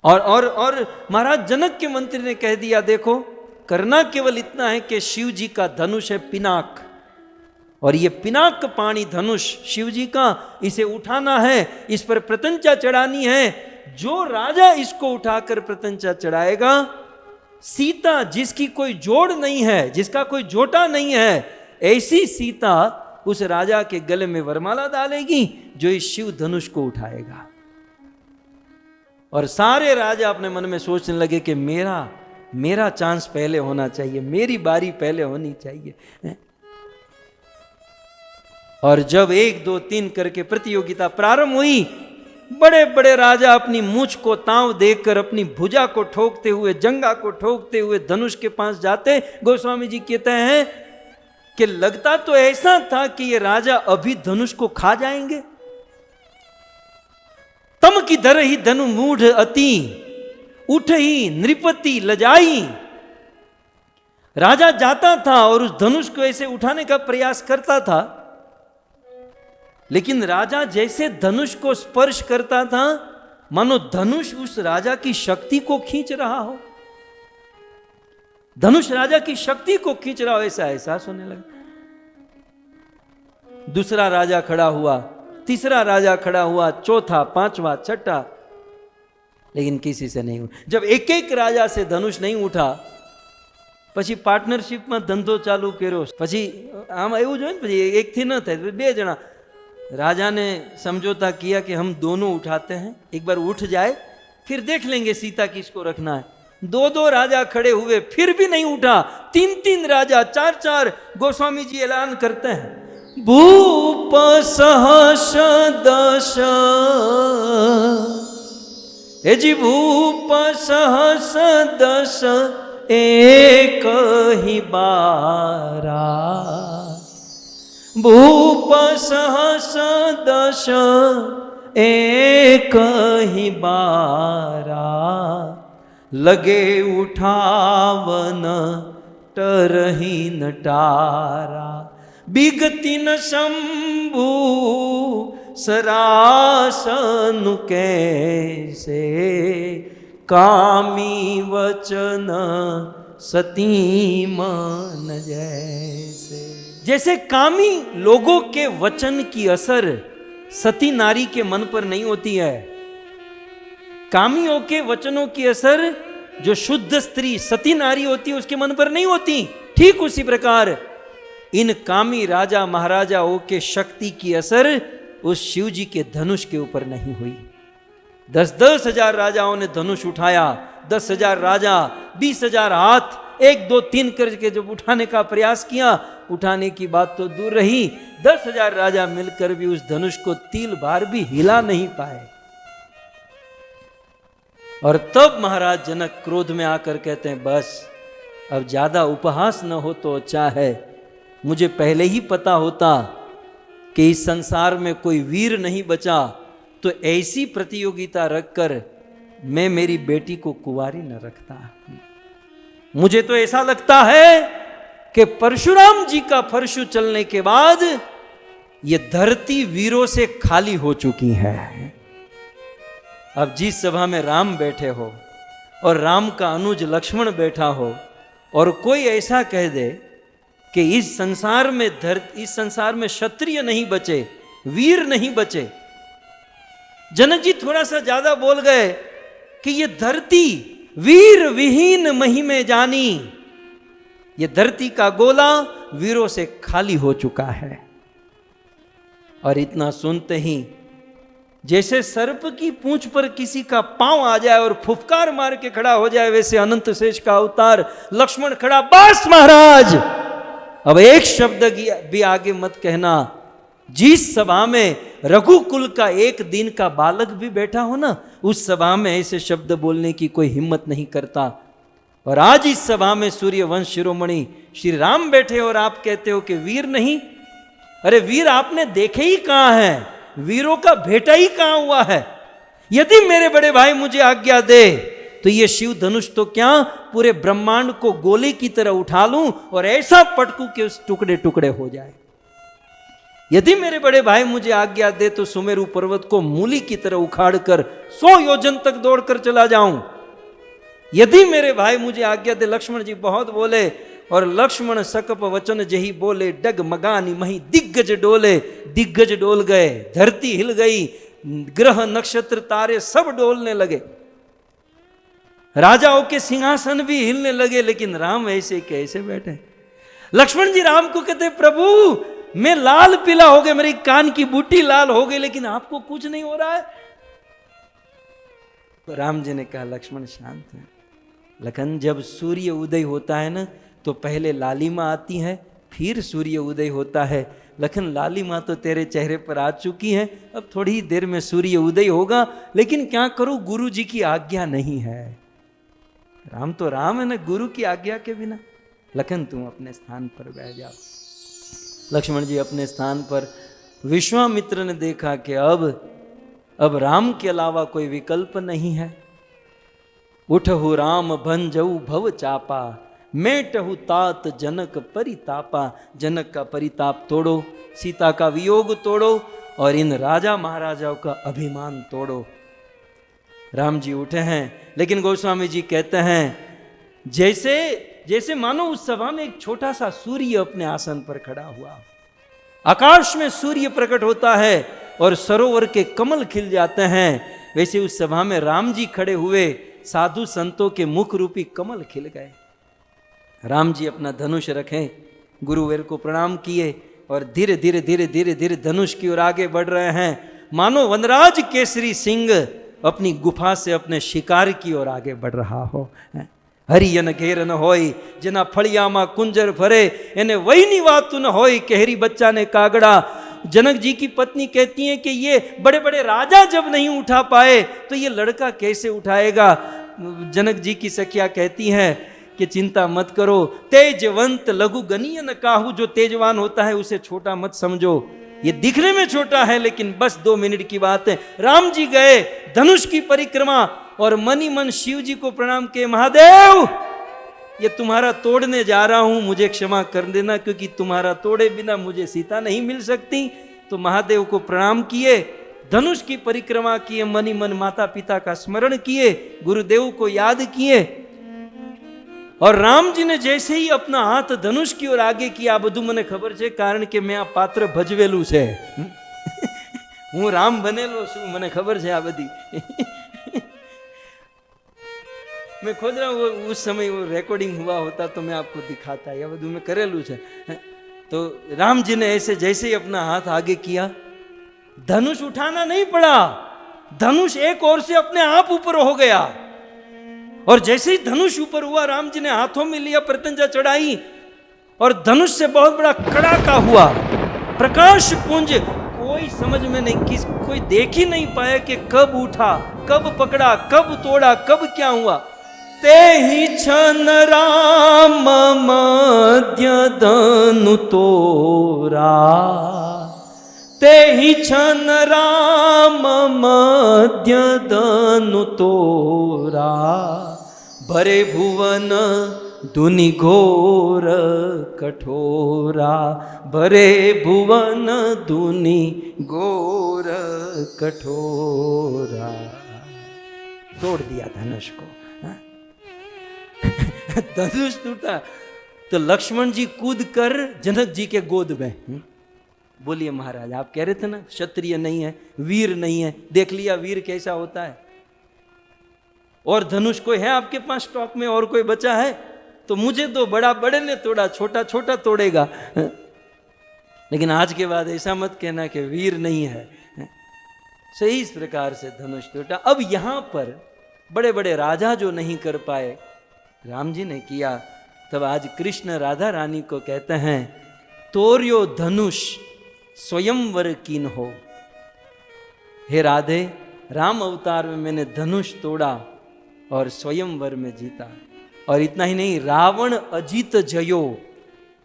और महाराज जनक के मंत्री ने कह दिया, देखो करना केवल इतना है कि शिव जी का धनुष है पिनाक, और ये पिनाक पाणी धनुष शिव जी का, इसे उठाना है, इस पर प्रत्यंचा चढ़ानी है। जो राजा इसको उठाकर प्रत्यंचा चढ़ाएगा, सीता जिसकी कोई जोड़ नहीं है, जिसका कोई जोटा नहीं है, ऐसी सीता उस राजा के गले में वरमाला डालेगी जो इस शिव धनुष को उठाएगा। और सारे राजा अपने मन में सोचने लगे कि मेरा चांस पहले होना चाहिए, मेरी बारी पहले होनी चाहिए। और जब 1 2 3 करके प्रतियोगिता प्रारंभ हुई, बड़े बड़े राजा अपनी मूंछ को ताव देकर, अपनी भुजा को ठोकते हुए, जंगा को ठोकते हुए धनुष के पास जाते। गोस्वामी जी कहते हैं कि लगता तो ऐसा था कि ये राजा अभी धनुष को खा जाएंगे। तम की दर ही धनु मूढ़ अति, उठ ही नृपति लजाई। राजा जाता था और उस धनुष को ऐसे उठाने का प्रयास करता था, लेकिन राजा जैसे धनुष को स्पर्श करता था, मानो धनुष उस राजा की शक्ति को खींच रहा हो, धनुष राजा की शक्ति को खींच रहा हो, ऐसा एहसास होने लगा। दूसरा राजा खड़ा हुआ, तीसरा राजा खड़ा हुआ, चौथा, पांचवा, छठा, लेकिन किसी से नहीं हुआ। जब एक एक राजा से धनुष नहीं उठा, પછી પાર્ટનરશિપમાં ધંધો ચાલુ કર્યો, પછી આમાં એવું જોઈએ ને, પછી એકથી ન થાય, બે જણા राजा ने समझौता किया कि हम दोनों उठाते हैं, एक बार उठ जाए फिर देख लेंगे सीता किसको रखना है। दो दो राजा खड़े हुए, फिर भी नहीं उठा, तीन तीन राजा, चार चार। गोस्वामी जी ऐलान करते हैं, भूप सहस दश, हे जी भूप सहस दश एक ही बारा, भूप सहस दश एक ही बारा, लगे उठावन टरही नटारा, बिगति न शंभु सरासन कैसे, कामी वचन सती मन जैसे। जैसे कामी लोगों के वचन की असर सती नारी के मन पर नहीं होती है, कामियों के वचनों की असर जो शुद्ध स्त्री सती नारी होती है उसके मन पर नहीं होती। ठीक उसी प्रकार इन कामी राजा महाराजाओं के शक्ति की असर उस शिव जी के धनुष के ऊपर नहीं हुई। 10-10 हजार राजाओं ने धनुष उठाया, 10,000 राजा, 20,000 हाथ, 1 2 3 करके जब उठाने का प्रयास किया, उठाने की बात तो दूर रही, 10,000 राजा मिलकर भी उस धनुष को तिल बार भी हिला नहीं पाए। और तब महाराज जनक क्रोध में आकर कहते हैं, बस अब ज्यादा उपहास न हो तो अच्छा है। मुझे पहले ही पता होता कि इस संसार में कोई वीर नहीं बचा, तो ऐसी प्रतियोगिता रखकर मैं मेरी बेटी को कुंवारी न रखता। मुझे तो ऐसा लगता है कि परशुराम जी का परशु चलने के बाद ये धरती वीरों से खाली हो चुकी है। अब जिस सभा में राम बैठे हो और राम का अनुज लक्ष्मण बैठा हो और कोई ऐसा कह दे कि इस संसार में क्षत्रिय नहीं बचे, वीर नहीं बचे, जनक जी थोड़ा सा ज्यादा बोल गए कि ये धरती वीर विहीन महिमे जानी, ये धरती का गोला वीरों से खाली हो चुका है। और इतना सुनते ही जैसे सर्प की पूंछ पर किसी का पांव आ जाए और फुफकार मार के खड़ा हो जाए, वैसे अनंत शेष का अवतार लक्ष्मण खड़ा, बस महाराज अब एक शब्द भी आगे मत कहना। जिस सभा में रघुकुल का 1 दिन का बालक भी बैठा हो ना, उस सभा में ऐसे शब्द बोलने की कोई हिम्मत नहीं करता। और आज इस सभा में सूर्यवंश शिरोमणि श्री राम बैठे और आप कहते हो कि वीर नहीं। अरे वीर आपने देखे ही कहां है, वीरों का भेटा ही कहां हुआ है। यदि मेरे बड़े भाई मुझे आज्ञा दे तो ये शिव धनुष तो क्या पूरे ब्रह्मांड को गोले की तरह उठा लूं और ऐसा पटकू के उस टुकड़े टुकड़े हो जाए। यदि मेरे बड़े भाई मुझे आज्ञा दे तो सुमेरु पर्वत को मूली की तरह उखाड़कर 100 योजन तक दौड़कर चला जाऊं। यदि मेरे भाई मुझे आज्ञा दे, लक्ष्मण जी बहुत बोले, और लक्ष्मण सकप वचन जही बोले, डग मगानी मही दिग्गज डोले। दिग्गज डोल गए, धरती हिल गई, ग्रह नक्षत्र तारे सब डोलने लगे, राजाओं के सिंहासन भी हिलने लगे, लेकिन राम ऐसे कैसे बैठे। लक्ष्मण जी राम को कहते, प्रभु मैं लाल पीला हो गया, मेरी कान की बूटी लाल हो गई, लेकिन आपको कुछ नहीं हो रहा है। तो राम जी ने कहा, लक्ष्मण शांत है। लखन जब सूर्य उदय होता है ना, तो पहले लालिमा आती है, फिर सूर्य उदय होता है। लखन लालिमा तो तेरे चेहरे पर आ चुकी है, अब थोड़ी ही देर में सूर्य उदय होगा, लेकिन क्या करूं, गुरु जी की आज्ञा नहीं है। राम तो राम है ना, गुरु की आज्ञा के बिना। लखन तुम अपने स्थान पर बैठ जाओ। लक्ष्मण जी अपने स्थान पर। विश्वामित्र ने देखा कि अब राम के अलावा कोई विकल्प नहीं है। उठहु राम भंजऊ भव चापा, मेटहु तात जनक परितापा। जनक का परिताप तोड़ो, सीता का वियोग तोड़ो और इन राजा महाराजाओं का अभिमान तोड़ो। राम जी उठे हैं, लेकिन गोस्वामी जी कहते हैं जैसे मानो उस सभा में एक छोटा सा सूर्य अपने आसन पर खड़ा हुआ। आकाश में सूर्य प्रकट होता है और सरोवर के कमल खिल जाते हैं, वैसे उस सभा में राम जी खड़े हुए, साधु संतों के मुख रूपी कमल खिल गए। राम जी अपना धनुष रखे, गुरुवर को प्रणाम किए और धीरे धीरे धीरे धीरे धीरे धनुष की ओर आगे बढ़ रहे हैं, मानो वनराज केसरी सिंह अपनी गुफा से अपने शिकार की ओर आगे बढ़ रहा हो। हरियन घेर न होय जना फड़ियामा कुंजर भरे, एने वही नी वातु न होय केहरी बच्चा ने कागड़ा। जनक जी की पत्नी कहती हैं कि ये बड़े बड़े राजा जब नहीं उठा पाए तो ये लड़का कैसे उठाएगा। जनक जी की सखिया कहती हैं कि चिंता मत करो, तेजवंत लघु गनीय न काहू, जो तेजवान होता है उसे छोटा मत समझो, ये दिखने में छोटा है लेकिन बस 2 मिनट की बात है। राम जी गए धनुष की परिक्रमा और मनी मन शिव जी को प्रणाम किए, महादेव ये तुम्हारा तोड़ने जा रहा हूं, मुझे क्षमा कर देना, क्योंकि तुम्हारा तोड़े बिना मुझे सीता नहीं मिल सकती। तो महादेव को प्रणाम किए, धनुष की परिक्रमा किए, मनी मन माता पिता का स्मरण किए, गुरुदेव को याद किए। और राम जी ने जैसे ही अपना हाथ धनुष की ओर आगे किया, બધું મને ખબર છે કારણ કે મેં આ પાત્ર ભજવેલું છે, હું રામ બનેલો છું, મને ખબર છે આ બધી। मैं खोज रहा हूँ उस समय वो रिकॉर्डिंग हुआ होता तो मैं आपको दिखाता, या બધું मैं करेलू છે। तो राम जी ने ऐसे जैसे ही अपना हाथ आगे किया, धनुष उठाना नहीं पड़ा, धनुष एक ओर से अपने आप ऊपर हो गया। और जैसे ही धनुष ऊपर हुआ, राम जी ने हाथों में लिया, प्रत्यंजा चढ़ाई और धनुष से बहुत बड़ा कड़ाका हुआ, प्रकाश पुंज। कोई समझ में नहीं, कोई देख ही नहीं पाया कि कब उठा, कब पकड़ा, कब तोड़ा, कब क्या हुआ। ते ही छन राम मध्य धनु तोरा, ते ही छन राम मध्य धनु तोरा, भरे भुवन दुनि घोर कठोरा, भरे भुवन दुनि घोर कठोरा। तोड़ दिया धनुष को। धनुष टूटा तो लक्ष्मण जी कूद कर जनक जी के गोद में, बोलिए महाराज आप कह रहे थे ना क्षत्रिय नहीं है, वीर नहीं है, देख लिया वीर कैसा होता है। और धनुष कोई है आपके पास स्टॉक में और कोई बचा है तो मुझे तो बड़ा बड़े ने तोड़ा, छोटा छोटा तोड़ेगा। लेकिन आज के बाद ऐसा मत कहना कि वीर नहीं है। सही इस प्रकार से धनुष टूटा। अब यहां पर बड़े बड़े राजा जो नहीं कर पाए, राम जी ने किया। तब आज कृष्ण राधा रानी को कहते हैं, तोर्यो धनुष स्वयंवर कीन हो। हे राधे, राम अवतार में मैंने धनुष तोड़ा और स्वयंवर में जीता। और इतना ही नहीं, रावण अजीत जयो।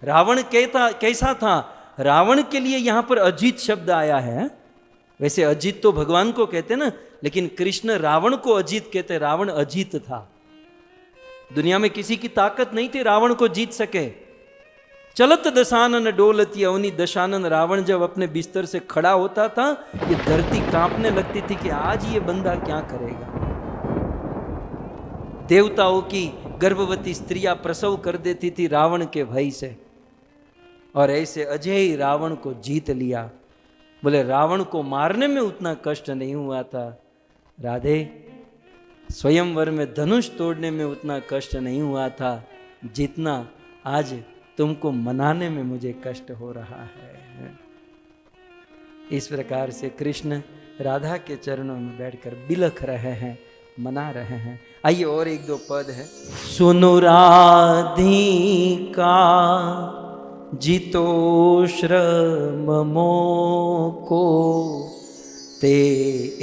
रावण कैसा था? रावण के लिए यहां पर अजीत शब्द आया है। वैसे अजीत तो भगवान को कहते ना, लेकिन कृष्ण रावण को अजीत कहते। रावण अजीत था, दुनिया में किसी की ताकत नहीं थी रावण को जीत सके। चलत दशानन डोलती अवनी दशानन, रावण जब अपने बिस्तर से खड़ा होता था ये धरती कांपने लगती थी कि आज ये बंदा क्या करेगा। देवताओं की गर्भवती स्त्रियां प्रसव कर देती थी रावण के भय से। और ऐसे अजय रावण को जीत लिया। बोले रावण को मारने में उतना कष्ट नहीं हुआ था राधे, स्वयंवर में धनुष तोड़ने में उतना कष्ट नहीं हुआ था जितना आज तुमको मनाने में मुझे कष्ट हो रहा है। इस प्रकार से कृष्ण राधा के चरणों में बैठकर बिलख रहे हैं, मना रहे हैं। आइए और 1-2 पद है। सुनु राधिका जितो श्रममो को, ते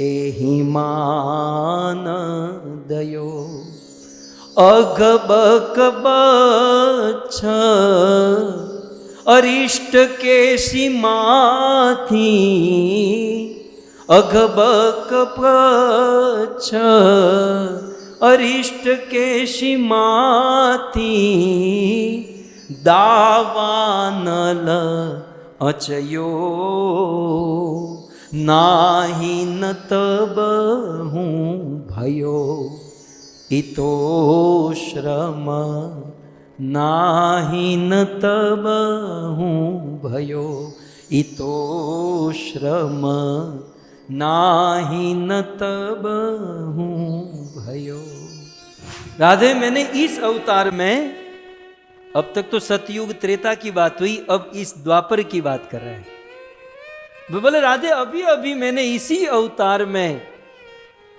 एहि मान दयो, अघबक बच्छ अरिष्ट के सीमाथी, अघबक बच्छ अरिष्ट के सीमाथी, दावानल अचयो, नाही न तब हूँ भयो, इतो श्रम नाही न तब हूँ भयो, इतो श्रम नाही न तब हूँ भयो। राधे, मैंने इस अवतार में अब तक तो सतयुग त्रेता की बात हुई, अब इस द्वापर की बात कर रहे हैं। वे बोले राधे अभी अभी मैंने इसी अवतार में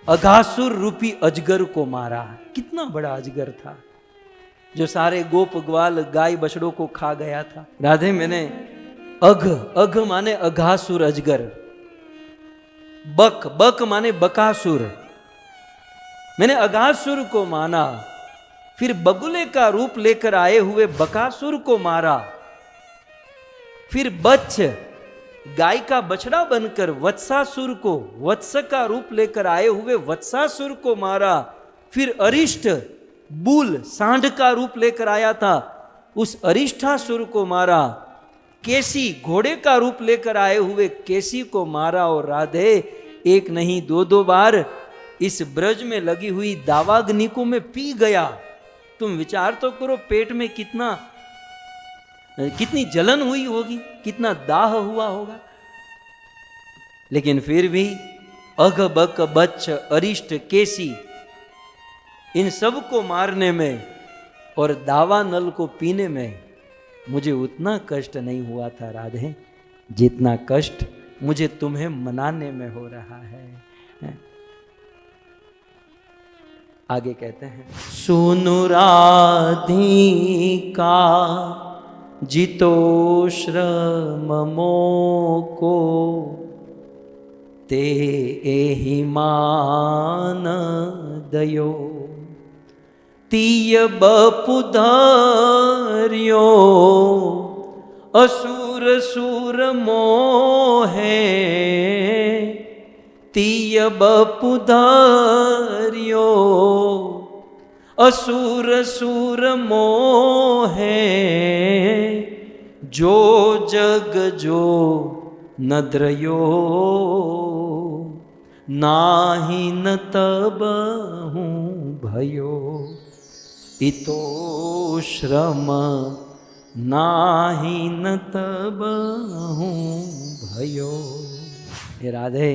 अघासुर रूपी अजगर को मारा। कितना बड़ा अजगर था जो सारे गोप ग्वाल गाय बछड़ों को खा गया था। राधे मैंने अघ माने अघासुर अजगर, बक माने बकासुर, मैंने अघासुर को माना। फिर बगुले का रूप लेकर आए हुए बकासुर को मारा। फिर बच्च गाय का बछड़ा बनकर वत्सासुर को, वत्स का रूप लेकर आए हुए वत्सासुर को मारा। फिर अरिष्ट बूल सांड का रूप लेकर आया था, उस अरिष्ठासुर को मारा। केसी घोड़े का रूप लेकर आए हुए केसी को मारा। और राधे एक नहीं दो बार इस ब्रज में लगी हुई दावाग्नि को मैं पी गया। तुम विचार तो करो पेट में कितनी जलन हुई होगी, कितना दाह हुआ होगा। लेकिन फिर भी अघ बक बच्च अरिष्ट केसी इन सब को मारने में और दावा नल को पीने में मुझे उतना कष्ट नहीं हुआ था राधे, जितना कष्ट मुझे तुम्हें मनाने में हो रहा है। आगे कहते हैं सुनु राधिका जितो श्रम मोको ते एहि मान दयो तीय बपु धर्यो असुर सुर मोहे तीय बपु धर्यो असुर सुर मोहे जो जग जो नद्रयो नाही न तब हूँ भयो इतो श्रम नाही न तब हूँ भयो। हे राधे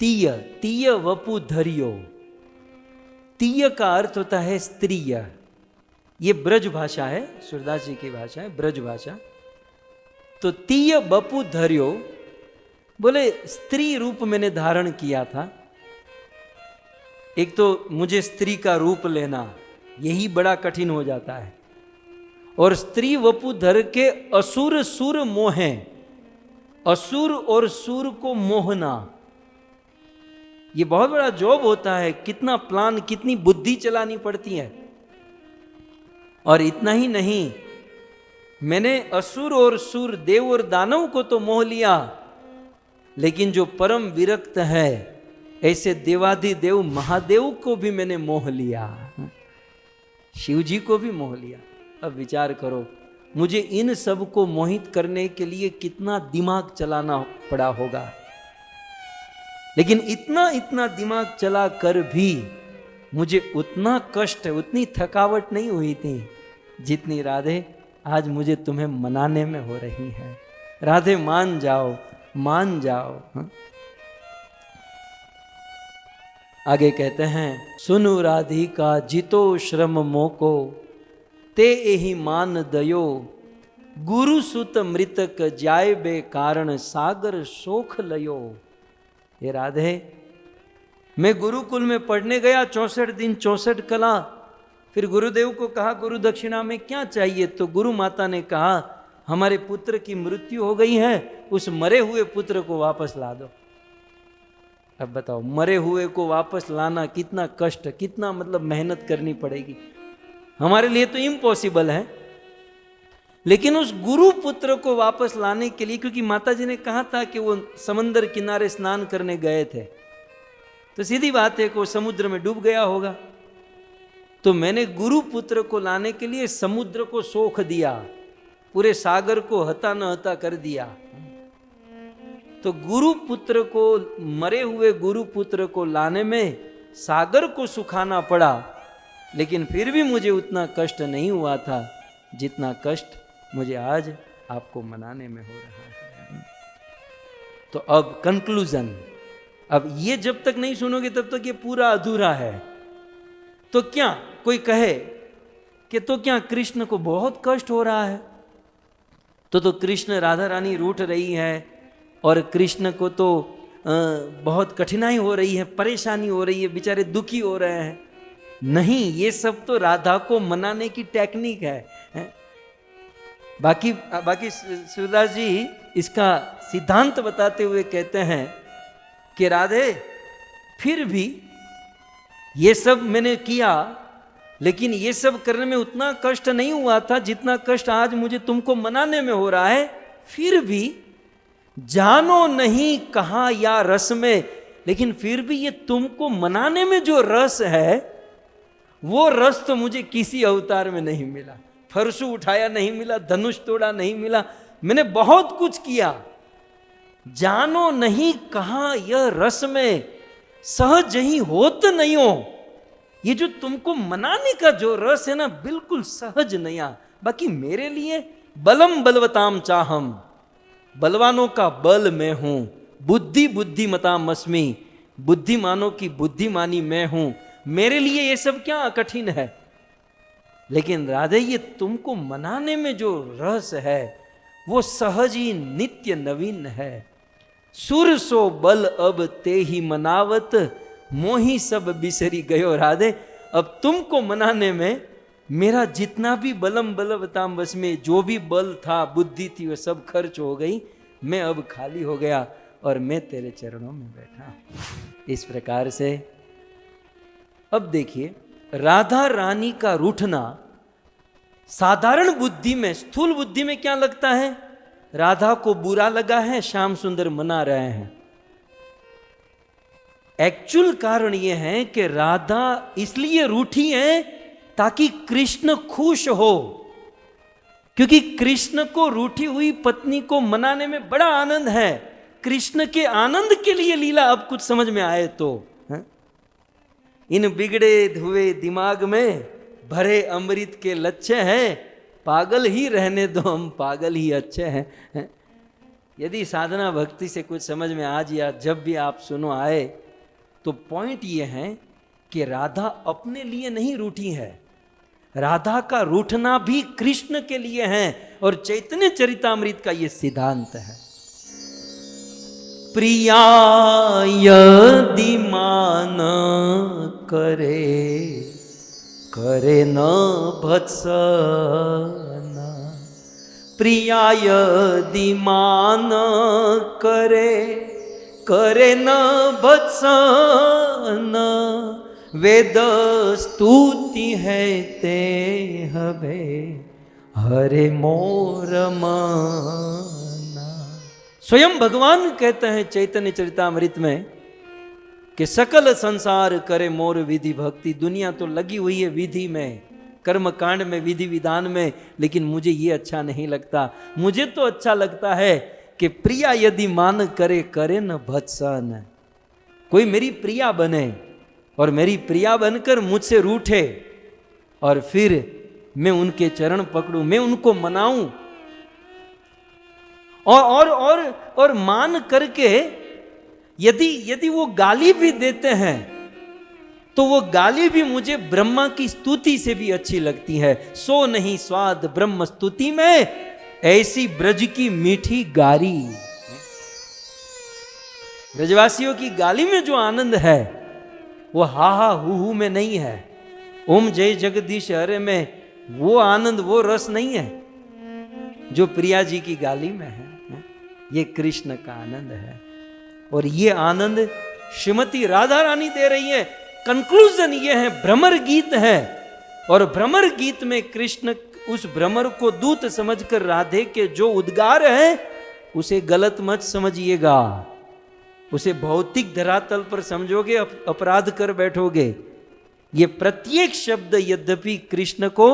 तीय तीय वपु धरियो, तीय का अर्थ होता है स्त्रीय। ये ब्रज भाषा है, सूरदास जी की भाषा है, ब्रज भाषा। तो तीय बपु धरियो बोले स्त्री रूप मैंने धारण किया था। एक तो मुझे स्त्री का रूप लेना यही बड़ा कठिन हो जाता है, और स्त्री वपु धर के असुर सुर मोहे, असुर और सुर को मोहना, ये बहुत बड़ा जॉब होता है। कितना प्लान, कितनी बुद्धि चलानी पड़ती है। और इतना ही नहीं, मैंने असुर और सुर, देव और दानव को तो मोह लिया, लेकिन जो परम विरक्त है ऐसे देवाधिदेव महादेव को भी मैंने मोह लिया, शिव जी को भी मोह लिया। अब विचार करो, मुझे इन सब को मोहित करने के लिए कितना दिमाग चलाना पड़ा होगा। लेकिन इतना इतना दिमाग चला कर भी मुझे उतना कष्ट, उतनी थकावट नहीं हुई थी जितनी राधे आज मुझे तुम्हें मनाने में हो रही है। राधे मान जाओ, मान जाओ। हाँ? आगे कहते हैं सुनु राधिका जितो श्रम मोको ते एहि मान दयो गुरु सुत मृतक जाय बे कारण सागर सोख लयो। हे राधे, मैं गुरुकुल में पढ़ने गया 64 दिन 64 कला। फिर गुरुदेव को कहा गुरु दक्षिणा में क्या चाहिए, तो गुरु माता ने कहा हमारे पुत्र की मृत्यु हो गई है, उस मरे हुए पुत्र को वापस ला दो। अब बताओ, मरे हुए को वापस लाना कितना कष्ट, कितना मतलब मेहनत करनी पड़ेगी। हमारे लिए तो इम्पॉसिबल है, लेकिन उस गुरु पुत्र को वापस लाने के लिए, क्योंकि माता जी ने कहा था कि वो समंदर किनारे स्नान करने गए थे, तो सीधी बात है कि वो समुद्र में डूब गया होगा। तो मैंने गुरु पुत्र को लाने के लिए समुद्र को सोख दिया, पूरे सागर को हता न हता कर दिया। तो गुरु पुत्र को, मरे हुए गुरु पुत्र को लाने में सागर को सुखाना पड़ा, लेकिन फिर भी मुझे उतना कष्ट नहीं हुआ था जितना कष्ट मुझे आज आपको मनाने में हो रहा है। तो अब कंक्लूजन, अब ये जब तक नहीं सुनोगे तब तक ये पूरा अधूरा है। तो क्या कोई कहे कि तो क्या कृष्ण को बहुत कष्ट हो रहा है? तो कृष्ण राधा रानी रूठ रही है और कृष्ण को तो बहुत कठिनाई हो रही है, परेशानी हो रही है, बेचारे दुखी हो रहे हैं। नहीं, ये सब तो राधा को मनाने की टेक्निक है। बाकी सूरदास जी इसका सिद्धांत बताते हुए कहते हैं कि राधे, फिर भी ये सब मैंने किया, लेकिन ये सब करने में उतना कष्ट नहीं हुआ था जितना कष्ट आज मुझे तुमको मनाने में हो रहा है। फिर भी जानो नहीं कहाँ या रस में, लेकिन फिर भी ये तुमको मनाने में जो रस है, वो रस तो मुझे किसी अवतार में नहीं मिला। फरसू उठाया नहीं मिला, धनुष तोड़ा नहीं मिला, मैंने बहुत कुछ किया। जानो नहीं कहाँ यह रस में, सहज ही होत नहीं हो। ये जो तुमको मनाने का जो रस है ना, बिल्कुल सहज नया। बाकी मेरे लिए बलम बलवताम चाहम, बलवानों का बल मैं हूं। बुद्धि बुद्धिमताम अस्मि, बुद्धिमानों की बुद्धिमानी मैं हूं। मेरे लिए ये सब क्या कठिन है। लेकिन राधे, ये तुमको मनाने में जो रस है वो सहज ही नित्य नवीन है। सुर सो बल अब ते ही मनावत, मोही सब बिसरी गयो राधे। अब तुमको मनाने में मेरा जितना भी बलम बलवताम बस में जो भी बल था, बुद्धि थी, वो सब खर्च हो गई। मैं अब खाली हो गया और मैं तेरे चरणों में बैठा। इस प्रकार से अब देखिए, राधा रानी का रूठना साधारण बुद्धि में, स्थूल बुद्धि में क्या लगता है? राधा को बुरा लगा है, श्याम सुंदर मना रहे हैं। एक्चुअल कारण यह है कि राधा इसलिए रूठी है ताकि कृष्ण खुश हो, क्योंकि कृष्ण को रूठी हुई पत्नी को मनाने में बड़ा आनंद है। कृष्ण के आनंद के लिए लीला अब कुछ समझ में आए तो इन बिगड़े धुए दिमाग में भरे अमृत के लच्छे हैं, पागल ही रहने दो, हम पागल ही अच्छे हैं। यदि साधना भक्ति से कुछ समझ में आज या जब भी आप सुनो आए, तो पॉइंट ये है कि राधा अपने लिए नहीं रूठी है, राधा का रूठना भी कृष्ण के लिए है। और चैतन्य चरितामृत का ये सिद्धांत है। प्रिया यदि मान करे, करे न भत्सन। प्रिया यदि मान करे, करे न भत्सन। वेद स्तुति है ते हवे, हरे मोर मना। स्वयं भगवान कहते हैं चैतन्य चरितामृत में कि सकल संसार करे मोर विधि भक्ति। दुनिया तो लगी हुई है विधि में, कर्म कांड में, विधि विधान में, लेकिन मुझे ये अच्छा नहीं लगता। मुझे तो अच्छा लगता है कि प्रिया यदि मान करे, करे न भत्सन। कोई मेरी प्रिया बने और मेरी प्रिया बनकर मुझसे रूठे और फिर मैं उनके चरण पकड़ूं, मैं उनको मनाऊं और मान करके यदि वो गाली भी देते हैं तो वो गाली भी मुझे ब्रह्मा की स्तुति से भी अच्छी लगती है। सो नहीं स्वाद ब्रह्म स्तुति में, ऐसी ब्रज की मीठी गारी। ब्रजवासियों की गाली में जो आनंद है वो हा हा हु में नहीं है। ओम जय जगदीश हरे में वो आनंद, वो रस नहीं है जो प्रिया जी की गाली में है। ये कृष्ण का आनंद है और ये आनंद श्रीमती राधा रानी दे रही है। कंक्लूजन ये है, भ्रमर गीत है और भ्रमर गीत में कृष्ण उस भ्रमर को दूत समझकर राधे के जो उद्गार है उसे गलत मत समझिएगा, उसे भौतिक धरातल पर समझोगे अपराध कर बैठोगे। ये प्रत्येक शब्द यद्यपि कृष्ण को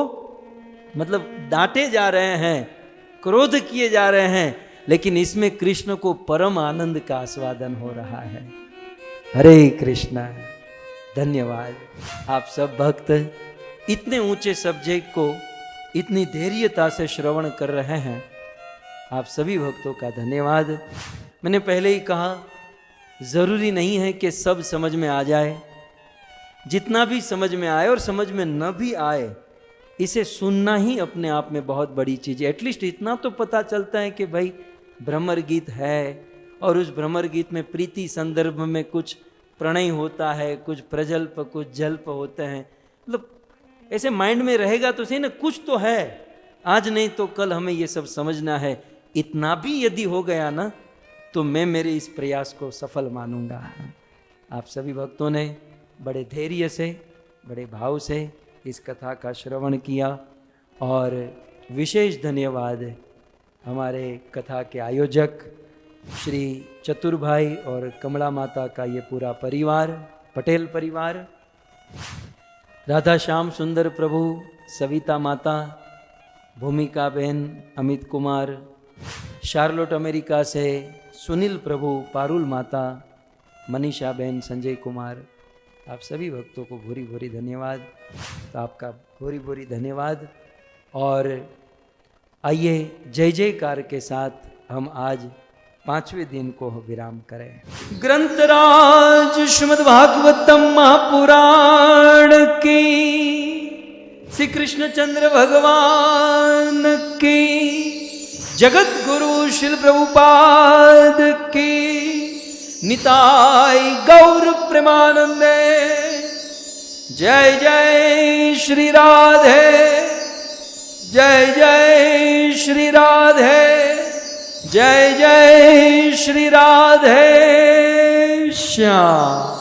मतलब डांटे जा रहे हैं, क्रोध किए जा रहे हैं, लेकिन इसमें कृष्ण को परम आनंद का आस्वादन हो रहा है। हरे कृष्णा। धन्यवाद। आप सब भक्त इतने ऊंचे सब्जेक्ट को इतनी धैर्यता से श्रवण कर रहे हैं, आप सभी भक्तों का धन्यवाद। मैंने पहले ही कहा, जरूरी नहीं है कि सब समझ में आ जाए। जितना भी समझ में आए और समझ में न भी आए, इसे सुनना ही अपने आप में बहुत बड़ी चीज़ है। एटलीस्ट इतना तो पता चलता है कि भाई भ्रमर गीत है और उस भ्रमर गीत में प्रीति संदर्भ में कुछ प्रणय होता है, कुछ प्रजल्प, कुछ जल्प होते हैं। मतलब ऐसे माइंड में रहेगा तो सही ना, कुछ तो है। आज नहीं तो कल हमें ये सब समझना है। इतना भी यदि हो गया ना तो मैं मेरे इस प्रयास को सफल मानूंगा। आप सभी भक्तों ने बड़े धैर्य से, बड़े भाव से इस कथा का श्रवण किया और विशेष धन्यवाद हमारे कथा के आयोजक श्री चतुर भाई और कमला माता का ये पूरा परिवार, पटेल परिवार, राधा श्याम सुंदर प्रभु, सविता माता, भूमिका बहन, अमित कुमार, शार्लोट अमेरिका से सुनील प्रभु, पारुल माता, मनीषा बहन, संजय कुमार, आप सभी भक्तों को भूरी भूरी धन्यवाद। तो आपका भूरी भूरी धन्यवाद। और आइए जय जयकार के साथ हम आज 5वें दिन को विराम करें। ग्रंथराज श्रीमद् भागवतम महापुराण की, श्री कृष्णचंद्र भगवान की, जगत गुरु श्रील प्रभुपाद की, निताय गौर प्रेमानंदे। जय जय श्री राधे, जय जय श्री राधे, जय जय श्री राधे श्याम।